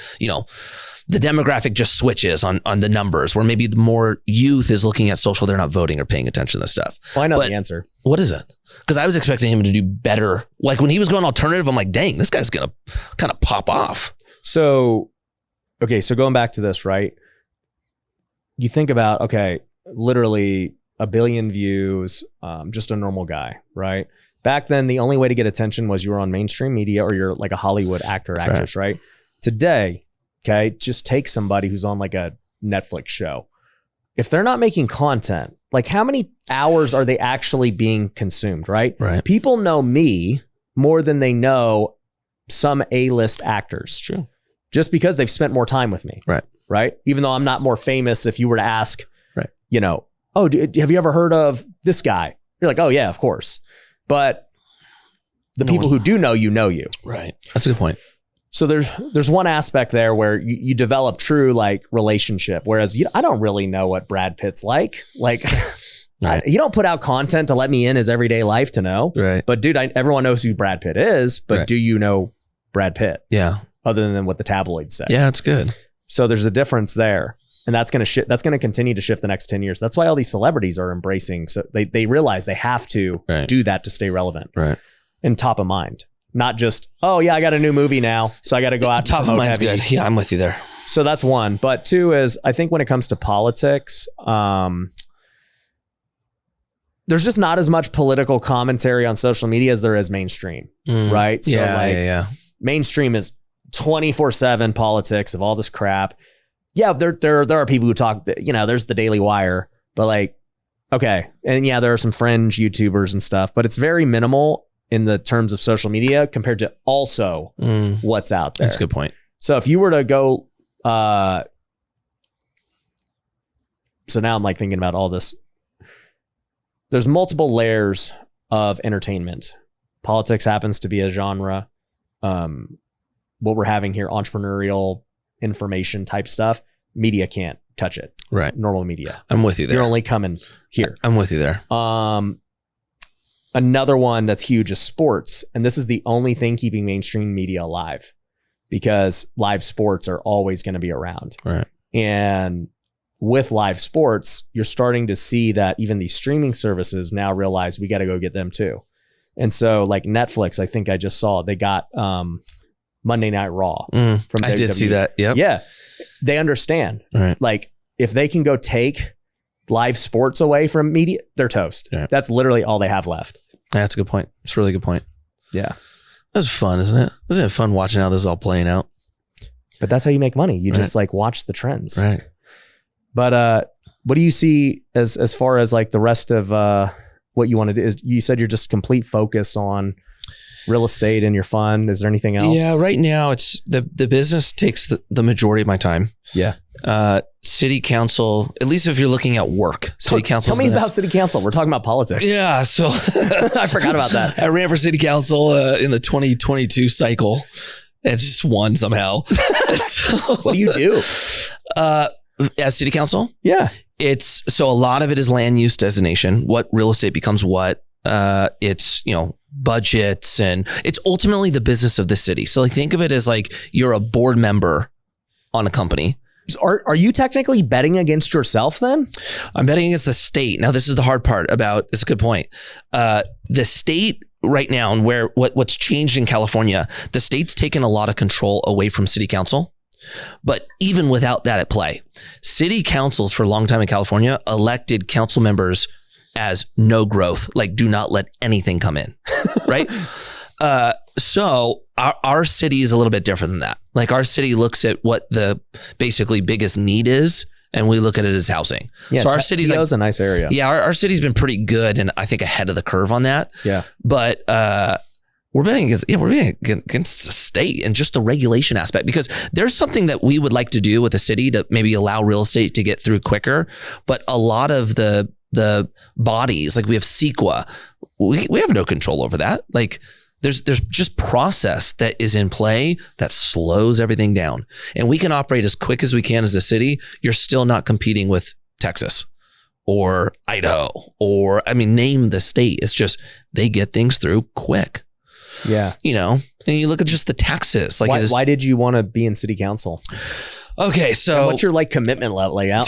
demographic just switches on the numbers where maybe the more youth is looking at social, they're not voting or paying attention to this stuff. Well, I know the answer. What is it? Because I was expecting him to do better. Like when he was going alternative, I'm like, dang, this guy's going to kind of pop off. So going back to this, right? You think about, literally a billion views, just a normal guy, right? Back then, the only way to get attention was you were on mainstream media or you're like a Hollywood actor, actress, right? Today, okay, just take somebody who's on like a Netflix show. If they're not making content, like how many hours are they actually being consumed, right? People know me more than they know some A-list actors. True. Just because they've spent more time with me. Right. Even though I'm not more famous, if you were to ask, you know, oh, have you ever heard of this guy? You're like, oh yeah, of course. But the people who do know you. Right. That's a good point. So there's one aspect there where you develop true like relationship. Whereas I don't really know what Brad Pitt's like. Like he don't put out content to let me in his everyday life to know. Right. But dude, everyone knows who Brad Pitt is. But do you know Brad Pitt? Yeah. Other than what the tabloids say. Yeah, that's good. So there's a difference there. And that's going to continue to shift the next 10 years. That's why all these celebrities are embracing. So they realize they have to do that to stay relevant and top of mind. Not just, oh yeah, I got a new movie now, so I got to go out. Top of mind's good. Yeah, I'm with you there. So that's one. But two is, I think when it comes to politics, there's just not as much political commentary on social media as there is mainstream, right? So mainstream is 24/7 politics of all this crap. Yeah, there are people who talk, you know, there's the Daily Wire, but like, okay. And yeah, there are some fringe YouTubers and stuff, but it's very minimal in the terms of social media compared to also what's out there. That's a good point. So if you were to go, so now I'm like thinking about all this. There's multiple layers of entertainment. Politics happens to be a genre. What we're having here, entrepreneurial information type stuff, media can't touch it. Right. Normal media. I'm with you there. You're only coming here. I'm with you there. Another one that's huge is sports. And this is the only thing keeping mainstream media alive because live sports are always going to be around. Right. And with live sports, you're starting to see that even these streaming services now realize we got to go get them too. And so like Netflix, I think I just saw they got Monday Night Raw from WWE. I did see that. Yep. Yeah. They understand. Right. Like if they can go take live sports away from media, they're toast. Right. That's literally all they have left. That's a good point. It's a really good point. Yeah. That's fun, isn't it? Isn't it fun watching how this is all playing out? But that's how you make money. You just like watch the trends. Right. But what do you see as far as like the rest of what you want to do? Is you said you're just complete focus on real estate and your fund. Is there anything else? Yeah, right now it's the business takes the majority of my time. Yeah. City council, at least if you're looking at work, city council. Tell me about city council. We're talking about politics. Yeah. So I forgot about that. I ran for city council in the 2022 cycle and just won somehow. So, what do you do? As city council? Yeah. It's so a lot of it is land use designation, what real estate becomes what. It's, you know, budgets and it's ultimately the business of the city. So like, think of it as like you're a board member on a company. Are you technically betting against yourself then? I'm betting against the state. Now, this is the hard part about, it's a good point. The state right now and what's changed in California, the state's taken a lot of control away from city council. But even without that at play, city councils for a long time in California elected council members as no growth, like do not let anything come in, right? So our city is a little bit different than that. Like our city looks at what the basically biggest need is, and we look at it as housing. Yeah, so our city's like, a nice area. Yeah, our city's been pretty good, and I think ahead of the curve on that. Yeah, but we're betting against the state and just the regulation aspect, because there's something that we would like to do with the city to maybe allow real estate to get through quicker, but a lot of the bodies, like we have CEQA, we have no control over that. Like there's just process that is in play that slows everything down, and we can operate as quick as we can as a city. You're still not competing with Texas or Idaho or, I mean, name the state. It's just, they get things through quick. Yeah. You know, and you look at just the taxes. Like why did you want to be in city council? Okay. So and what's your like commitment level? Like out?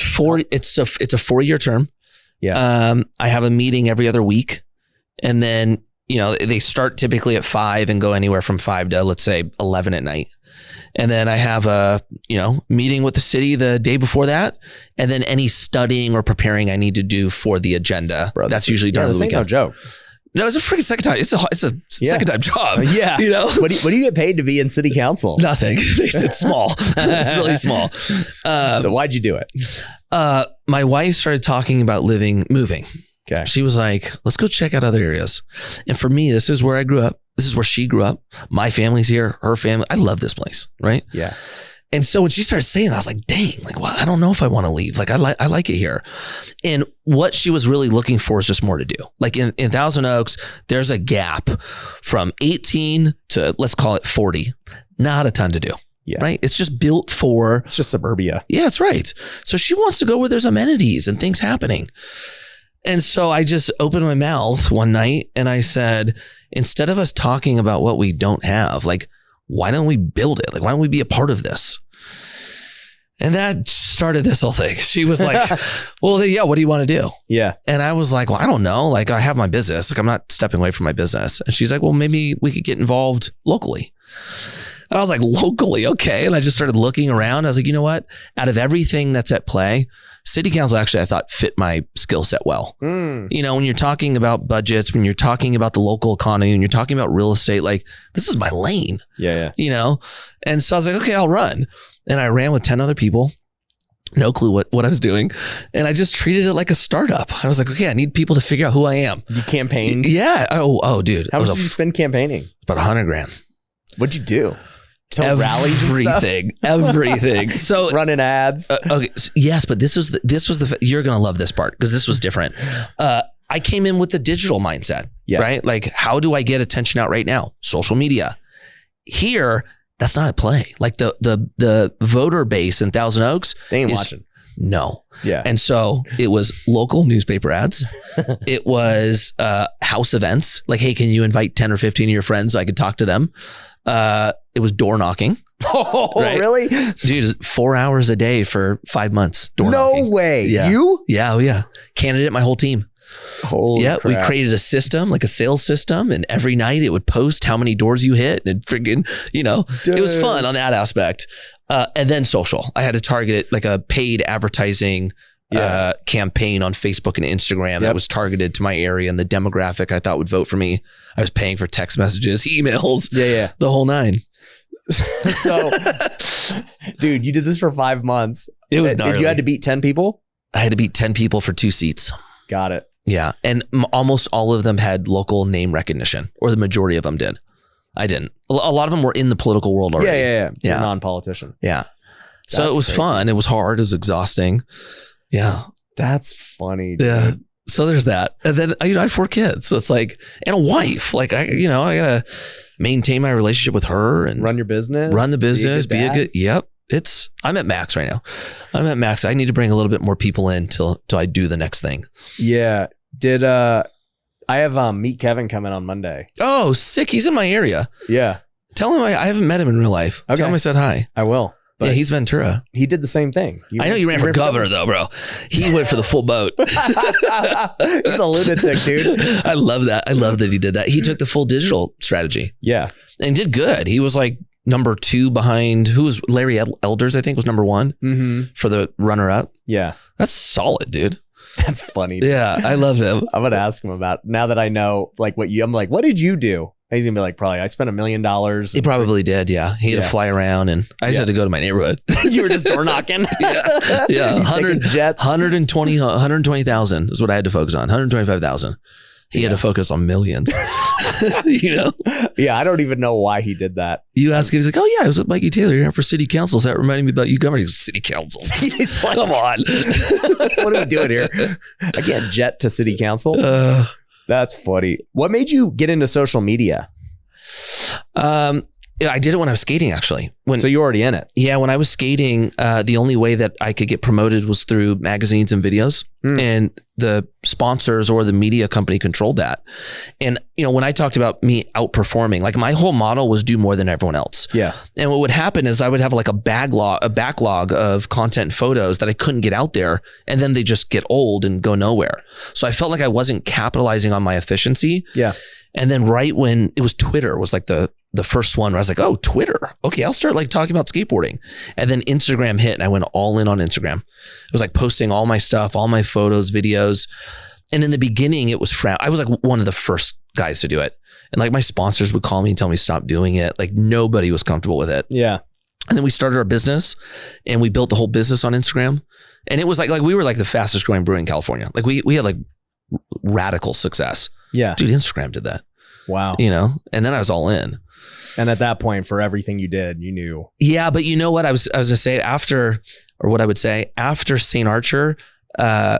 It's a 4-year term. Yeah. I have a meeting every other week, and then, you know, they start typically at 5 and go anywhere from 5 to, let's say, 11 at night. And then I have a, meeting with the city the day before that. And then any studying or preparing I need to do for the agenda. Bro, that's usually done on the weekend. No joke. No, it's a freaking second time. It's a second time job. Yeah. What do you get paid to be in city council? Nothing. It's small. It's really small. So why'd you do it? My wife started talking about moving. Okay. She was like, let's go check out other areas. And for me, this is where I grew up. This is where she grew up. My family's here, her family. I love this place. Right. Yeah. And so when she started saying that, I was like, dang, well, I don't know if I want to leave. I like it here. And what she was really looking for is just more to do. Like in Thousand Oaks, there's a gap from 18 to, let's call it 40. Not a ton to do. Yeah. Right. It's just built for. It's just suburbia. Yeah, that's right. So she wants to go where there's amenities and things happening. And so I just opened my mouth one night and I said, instead of us talking about what we don't have, like, why don't we build it? Like, why don't we be a part of this? And that started this whole thing. She was like, well, yeah, what do you want to do? Yeah. And I was like, well, I don't know. Like, I have my business. Like, I'm not stepping away from my business. And she's like, well, maybe we could get involved locally. And I was like, locally? Okay. And I just started looking around. I was like, you know what? Out of everything that's at play, city council actually, I thought, fit my skill set well. When you're talking about budgets, when you're talking about the local economy, when you're talking about real estate, like, this is my lane. Yeah. And so I was like, okay, I'll run. And I ran with 10 other people. No clue what I was doing. And I just treated it like a startup. I was like, okay, I need people to figure out who I am. You campaigned? Yeah. Oh, dude. How much did you spend campaigning? About $100,000. What'd you do? So rallies and stuff? Everything. So running ads. Okay. So, yes, but this was the you're going to love this part because this was different. I came in with the digital mindset, right? Like, how do I get attention out right now? Social media. Here, that's not at play. Like the voter base in Thousand Oaks. They ain't watching. No. Yeah. And so it was local newspaper ads. It was house events. Like, hey, can you invite 10 or 15 of your friends so I could talk to them? It was door knocking. Oh, right? Really? Dude, 4 hours a day for 5 months. Door knocking. No way. Yeah. You? Yeah. Oh, yeah. Candidate, my whole team. Holy crap. We created a system, like a sales system, and every night it would post how many doors you hit and friggin', Dude. It was fun on that aspect. And then social. I had to target it like a paid advertising campaign on Facebook and Instagram that was targeted to my area and the demographic I thought would vote for me. I was paying for text messages, emails, the whole nine. So, dude, you did this for 5 months. It was gnarly. You had to beat 10 people? I had to beat 10 people for 2 seats. Got it. Yeah. And almost all of them had local name recognition, or the majority of them did. I didn't. A lot of them were in the political world already. Yeah. Non-politician. Yeah. So it was fun. It was hard. It was exhausting. Yeah. That's funny, dude. Yeah. So there's that. And then, I have 4 kids. So it's like, and a wife. Like, I gotta maintain my relationship with her and run your business, run the business, be a good, I'm at max right now. I'm at max. I need to bring a little bit more people in till I do the next thing. Yeah. Did, I have Meet Kevin coming on Monday. Oh, sick. He's in my area. Yeah. Tell him I haven't met him in real life. Okay. Tell him I said hi. I will. But yeah, he's Ventura. He did the same thing. I know you ran for governor though, bro. He went for the full boat. He's a lunatic, dude. I love that. I love that he did that. He took the full digital strategy. Yeah. And did good. He was like number 2 behind, who was Larry Elders, I think was number 1 for the runner up. Yeah. That's solid, dude. That's funny. Dude. Yeah. I love him. I'm going to ask him about, now that I know like I'm like, what did you do? And he's gonna be like, probably I spent $1 million. He probably did. Yeah. He had to fly around and I just had to go to my neighborhood. You were just door knocking. Yeah. 120,000 is what I had to focus on. 125,000. He had to focus on millions. Yeah, I don't even know why he did that. You ask him, he's like, oh yeah, I was with Mikey Taylor here for city council. So that reminded me about you governing city council. He's like, come on. What are we doing here? I can't jet to city council. That's funny. What made you get into social media? I did it when I was skating, actually. So you're already in it? Yeah, when I was skating, the only way that I could get promoted was through magazines and videos. And the sponsors or the media company controlled that. And, when I talked about me outperforming, like my whole model was do more than everyone else. Yeah. And what would happen is I would have like a backlog of content and photos that I couldn't get out there. And then they just get old and go nowhere. So I felt like I wasn't capitalizing on my efficiency. Yeah. And then right when it was Twitter was like the first one where I was like, oh, Twitter. Okay, I'll start like talking about skateboarding. And then Instagram hit and I went all in on Instagram. It was like posting all my stuff, all my photos, videos. And in the beginning, it was I was like one of the first guys to do it. And like my sponsors would call me and tell me to stop doing it. Like nobody was comfortable with it. Yeah. And then we started our business and we built the whole business on Instagram. And it was like we were like the fastest growing brewery in California. Like we had like radical success. Yeah. Dude, Instagram did that. Wow. You know, and then I was all in. And at that point, for everything you did, you knew. Yeah. But you know what I was going to say after St. Archer, I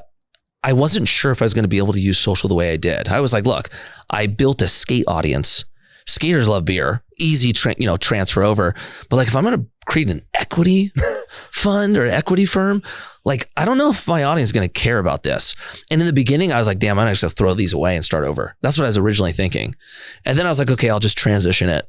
wasn't sure if I was going to be able to use social the way I did. I was like, look, I built a skate audience. Skaters love beer, easy, transfer over. But like, if I'm going to create an equity fund or equity firm, like, I don't know if my audience is going to care about this. And in the beginning, I was like, damn, I'm going to throw these away and start over. That's what I was originally thinking. And then I was like, okay, I'll just transition it.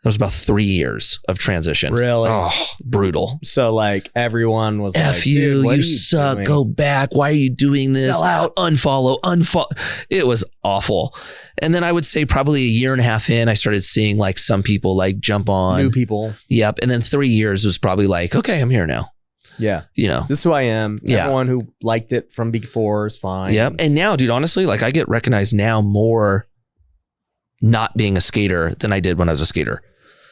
It was about 3 years of transition. Really? Oh, brutal. So like everyone was F like, you, dude, you suck, doing? go back. Why are you doing this? Sell out. Unfollow. It was awful. And then I would say probably a year and a half in, I started seeing like some people like jump on. New people. Yep. And then 3 years was probably like, okay, I'm here now. Yeah. You know, this is who I am. Yeah. Everyone who liked it from before is fine. Yep. And now, dude, honestly, like I get recognized now more not being a skater than I did when I was a skater.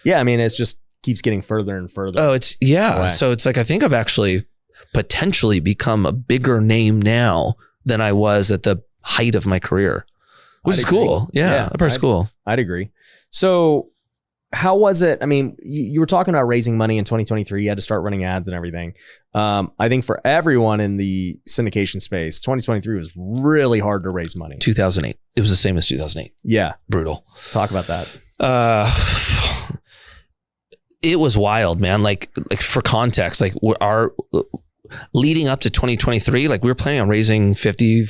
Yeah. I mean, it's just keeps getting further and further. Oh, away. So it's like, I think I've actually potentially become a bigger name now than I was at the height of my career, which is cool. Yeah. That part's cool. I'd agree. So how was it? I mean, you were talking about raising money in 2023. You had to start running ads and everything. I think for everyone in the syndication space, 2023 was really hard to raise money. 2008. It was the same as 2008. Yeah. Brutal. Talk about that. It was wild, man. Like for context, like our leading up to 2023, like we were planning on raising 50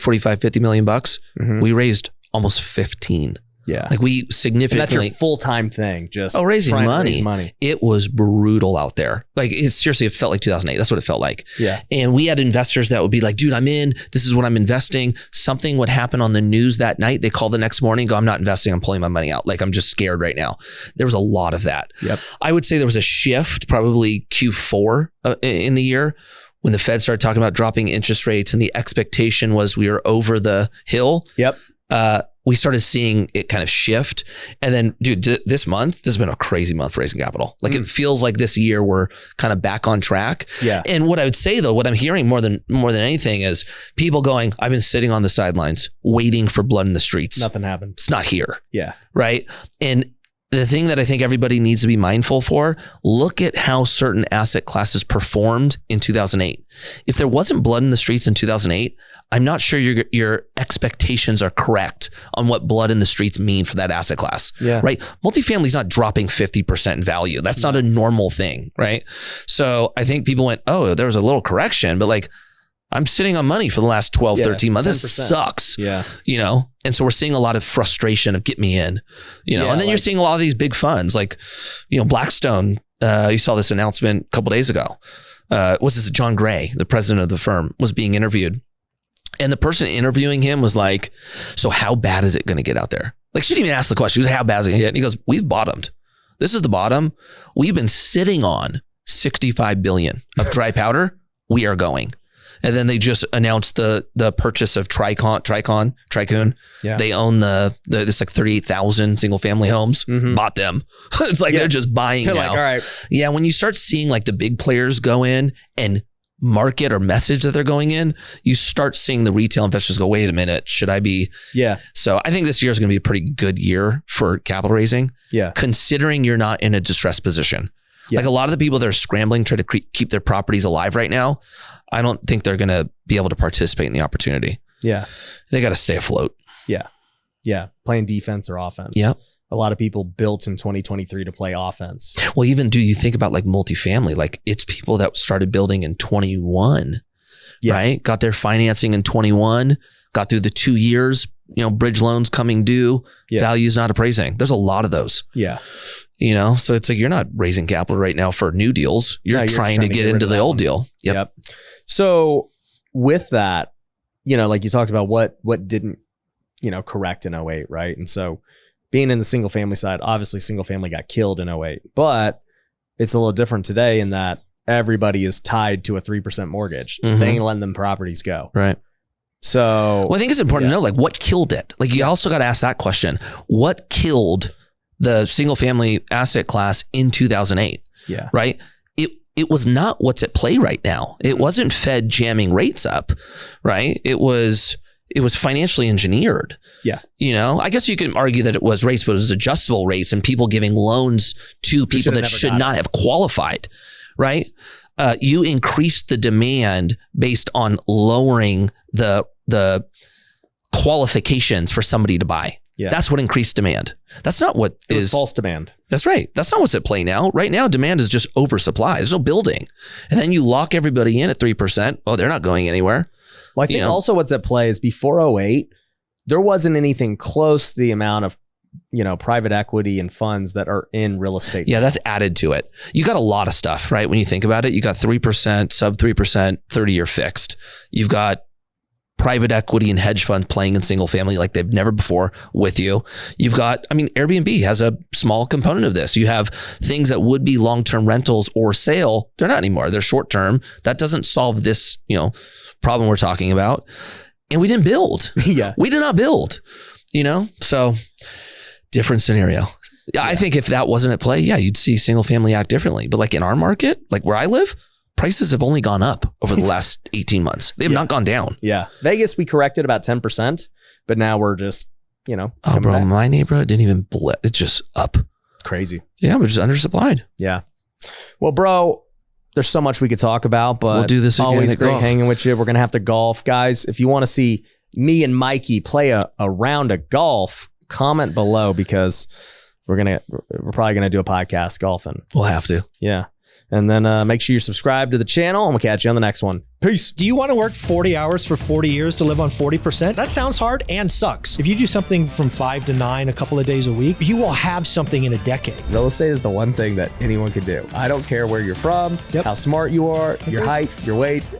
million bucks. Mm-hmm. We raised almost 15. Yeah. Like we significantly. And that's your full-time thing. Just raising money. Raise money. It was brutal out there. Like it felt like 2008. That's what it felt like. Yeah. And we had investors that would be like, dude, I'm in, this is what I'm investing. Something would happen on the news that night. They call the next morning, go, I'm not investing. I'm pulling my money out. Like I'm just scared right now. There was a lot of that. Yep. I would say there was a shift probably Q4 in the year when the Fed started talking about dropping interest rates and the expectation was we were over the hill. Yep. We started seeing it kind of shift. And then, dude, this has been a crazy month for raising capital. Like it feels like this year we're kind of back on track. Yeah. And what I would say though, what I'm hearing more than anything is people going, I've been sitting on the sidelines waiting for blood in the streets. Nothing happened. It's not here. Yeah. Right. And the thing that I think everybody needs to be mindful for, look at how certain asset classes performed in 2008. If there wasn't blood in the streets in 2008, I'm not sure your expectations are correct on what blood in the streets mean for that asset class. Yeah. Right. Multifamily is not dropping 50% in value. That's not a normal thing. Right. So I think people went, oh, there was a little correction, but like I'm sitting on money for the last 12, 13 months. 10%. This sucks. Yeah. You know? And so we're seeing a lot of frustration of get me in, you know, and then you're seeing a lot of these big funds like, you know, Blackstone, you saw this announcement a couple days ago. What's this? John Gray, the president of the firm, was being interviewed. And the person interviewing him was like, so how bad is it going to get out there? Like, she didn't even ask the question. She was, how bad is it going to get? And he goes, we've bottomed. This is the bottom. We've been sitting on 65 billion of dry powder. We are going. And then they just announced the purchase of Tricon. Yeah. They own this like 38,000 single family homes, bought them. It's like they're just buying now. Like, all right. Yeah. When you start seeing like the big players go in and market or message that they're going in, you start seeing the retail investors go, wait a minute, should I be? Yeah. So I think this year is going to be a pretty good year for capital raising. Yeah. Considering you're not in a distressed position. Yeah. Like a lot of the people that are scrambling, trying to keep their properties alive right now, I don't think they're going to be able to participate in the opportunity. Yeah. They got to stay afloat. Yeah. Yeah. Playing defense or offense. Yep. A lot of people built in 2023 to play offense. Well, even do you think about like multifamily? Like it's people that started building in 21, right? Got their financing in 21, got through the 2 years, you know, bridge loans coming due, values not appraising. There's a lot of those. Yeah. You know, so it's like, you're not raising capital right now for new deals. You're trying to get into the old deal. Yep. So with that, you know, like you talked about what didn't, you know, correct in 08, right? And so being in the single family side, obviously single family got killed in '08, but it's a little different today in that everybody is tied to a 3% mortgage. They ain't letting them properties go. Right. So, well, I think it's important to know, like, what killed it? Like, you also got to ask that question. What killed the single family asset class in 2008? Yeah. Right. It was not what's at play right now. It wasn't Fed jamming rates up. Right. It was financially engineered. Yeah. You know, I guess you can argue that it was rates, but it was adjustable rates and people giving loans to people that should not have qualified. Right. You increased the demand based on lowering the qualifications for somebody to buy. Yeah. That's what increased demand. That's not what is false demand. That's right. That's not what's at play now. Right now, demand is just oversupply. There's no building. And then you lock everybody in at 3%. Oh, they're not going anywhere. Well, I think also what's at play is before '08, there wasn't anything close to the amount of, private equity and funds that are in real estate. Yeah, that's added to it. You got a lot of stuff, right? When you think about it, you got 3%, sub 3%, 30-year fixed. You've got private equity and hedge funds playing in single family like they've never before with you. You've got, Airbnb has a small component of this. You have things that would be long-term rentals or sale. They're not anymore. They're short-term. That doesn't solve this, problem we're talking about. And we didn't build. Yeah. We did not build, so different scenario. Yeah. I think if that wasn't at play, you'd see single family act differently. But like in our market, like where I live, prices have only gone up over the last 18 months. They have not gone down. Yeah. Vegas, we corrected about 10%, but now we're just, oh, bro, back. My neighborhood didn't even blip. It's just up. Crazy. Yeah, we're just undersupplied. Yeah. Well, bro, there's so much we could talk about, but we'll do this again. Always great hanging with you. We're going to have to golf. Guys, if you want to see me and Mikey play a round of golf, comment below because we're probably going to do a podcast golfing. We'll have to. Yeah. And then make sure you're subscribed to the channel and we'll catch you on the next one. Peace. Do you want to work 40 hours for 40 years to live on 40%? That sounds hard and sucks. If you do something from 5 to 9 a couple of days a week, you will have something in a decade. Real estate is the one thing that anyone could do. I don't care where you're from, how smart you are, your height, your weight.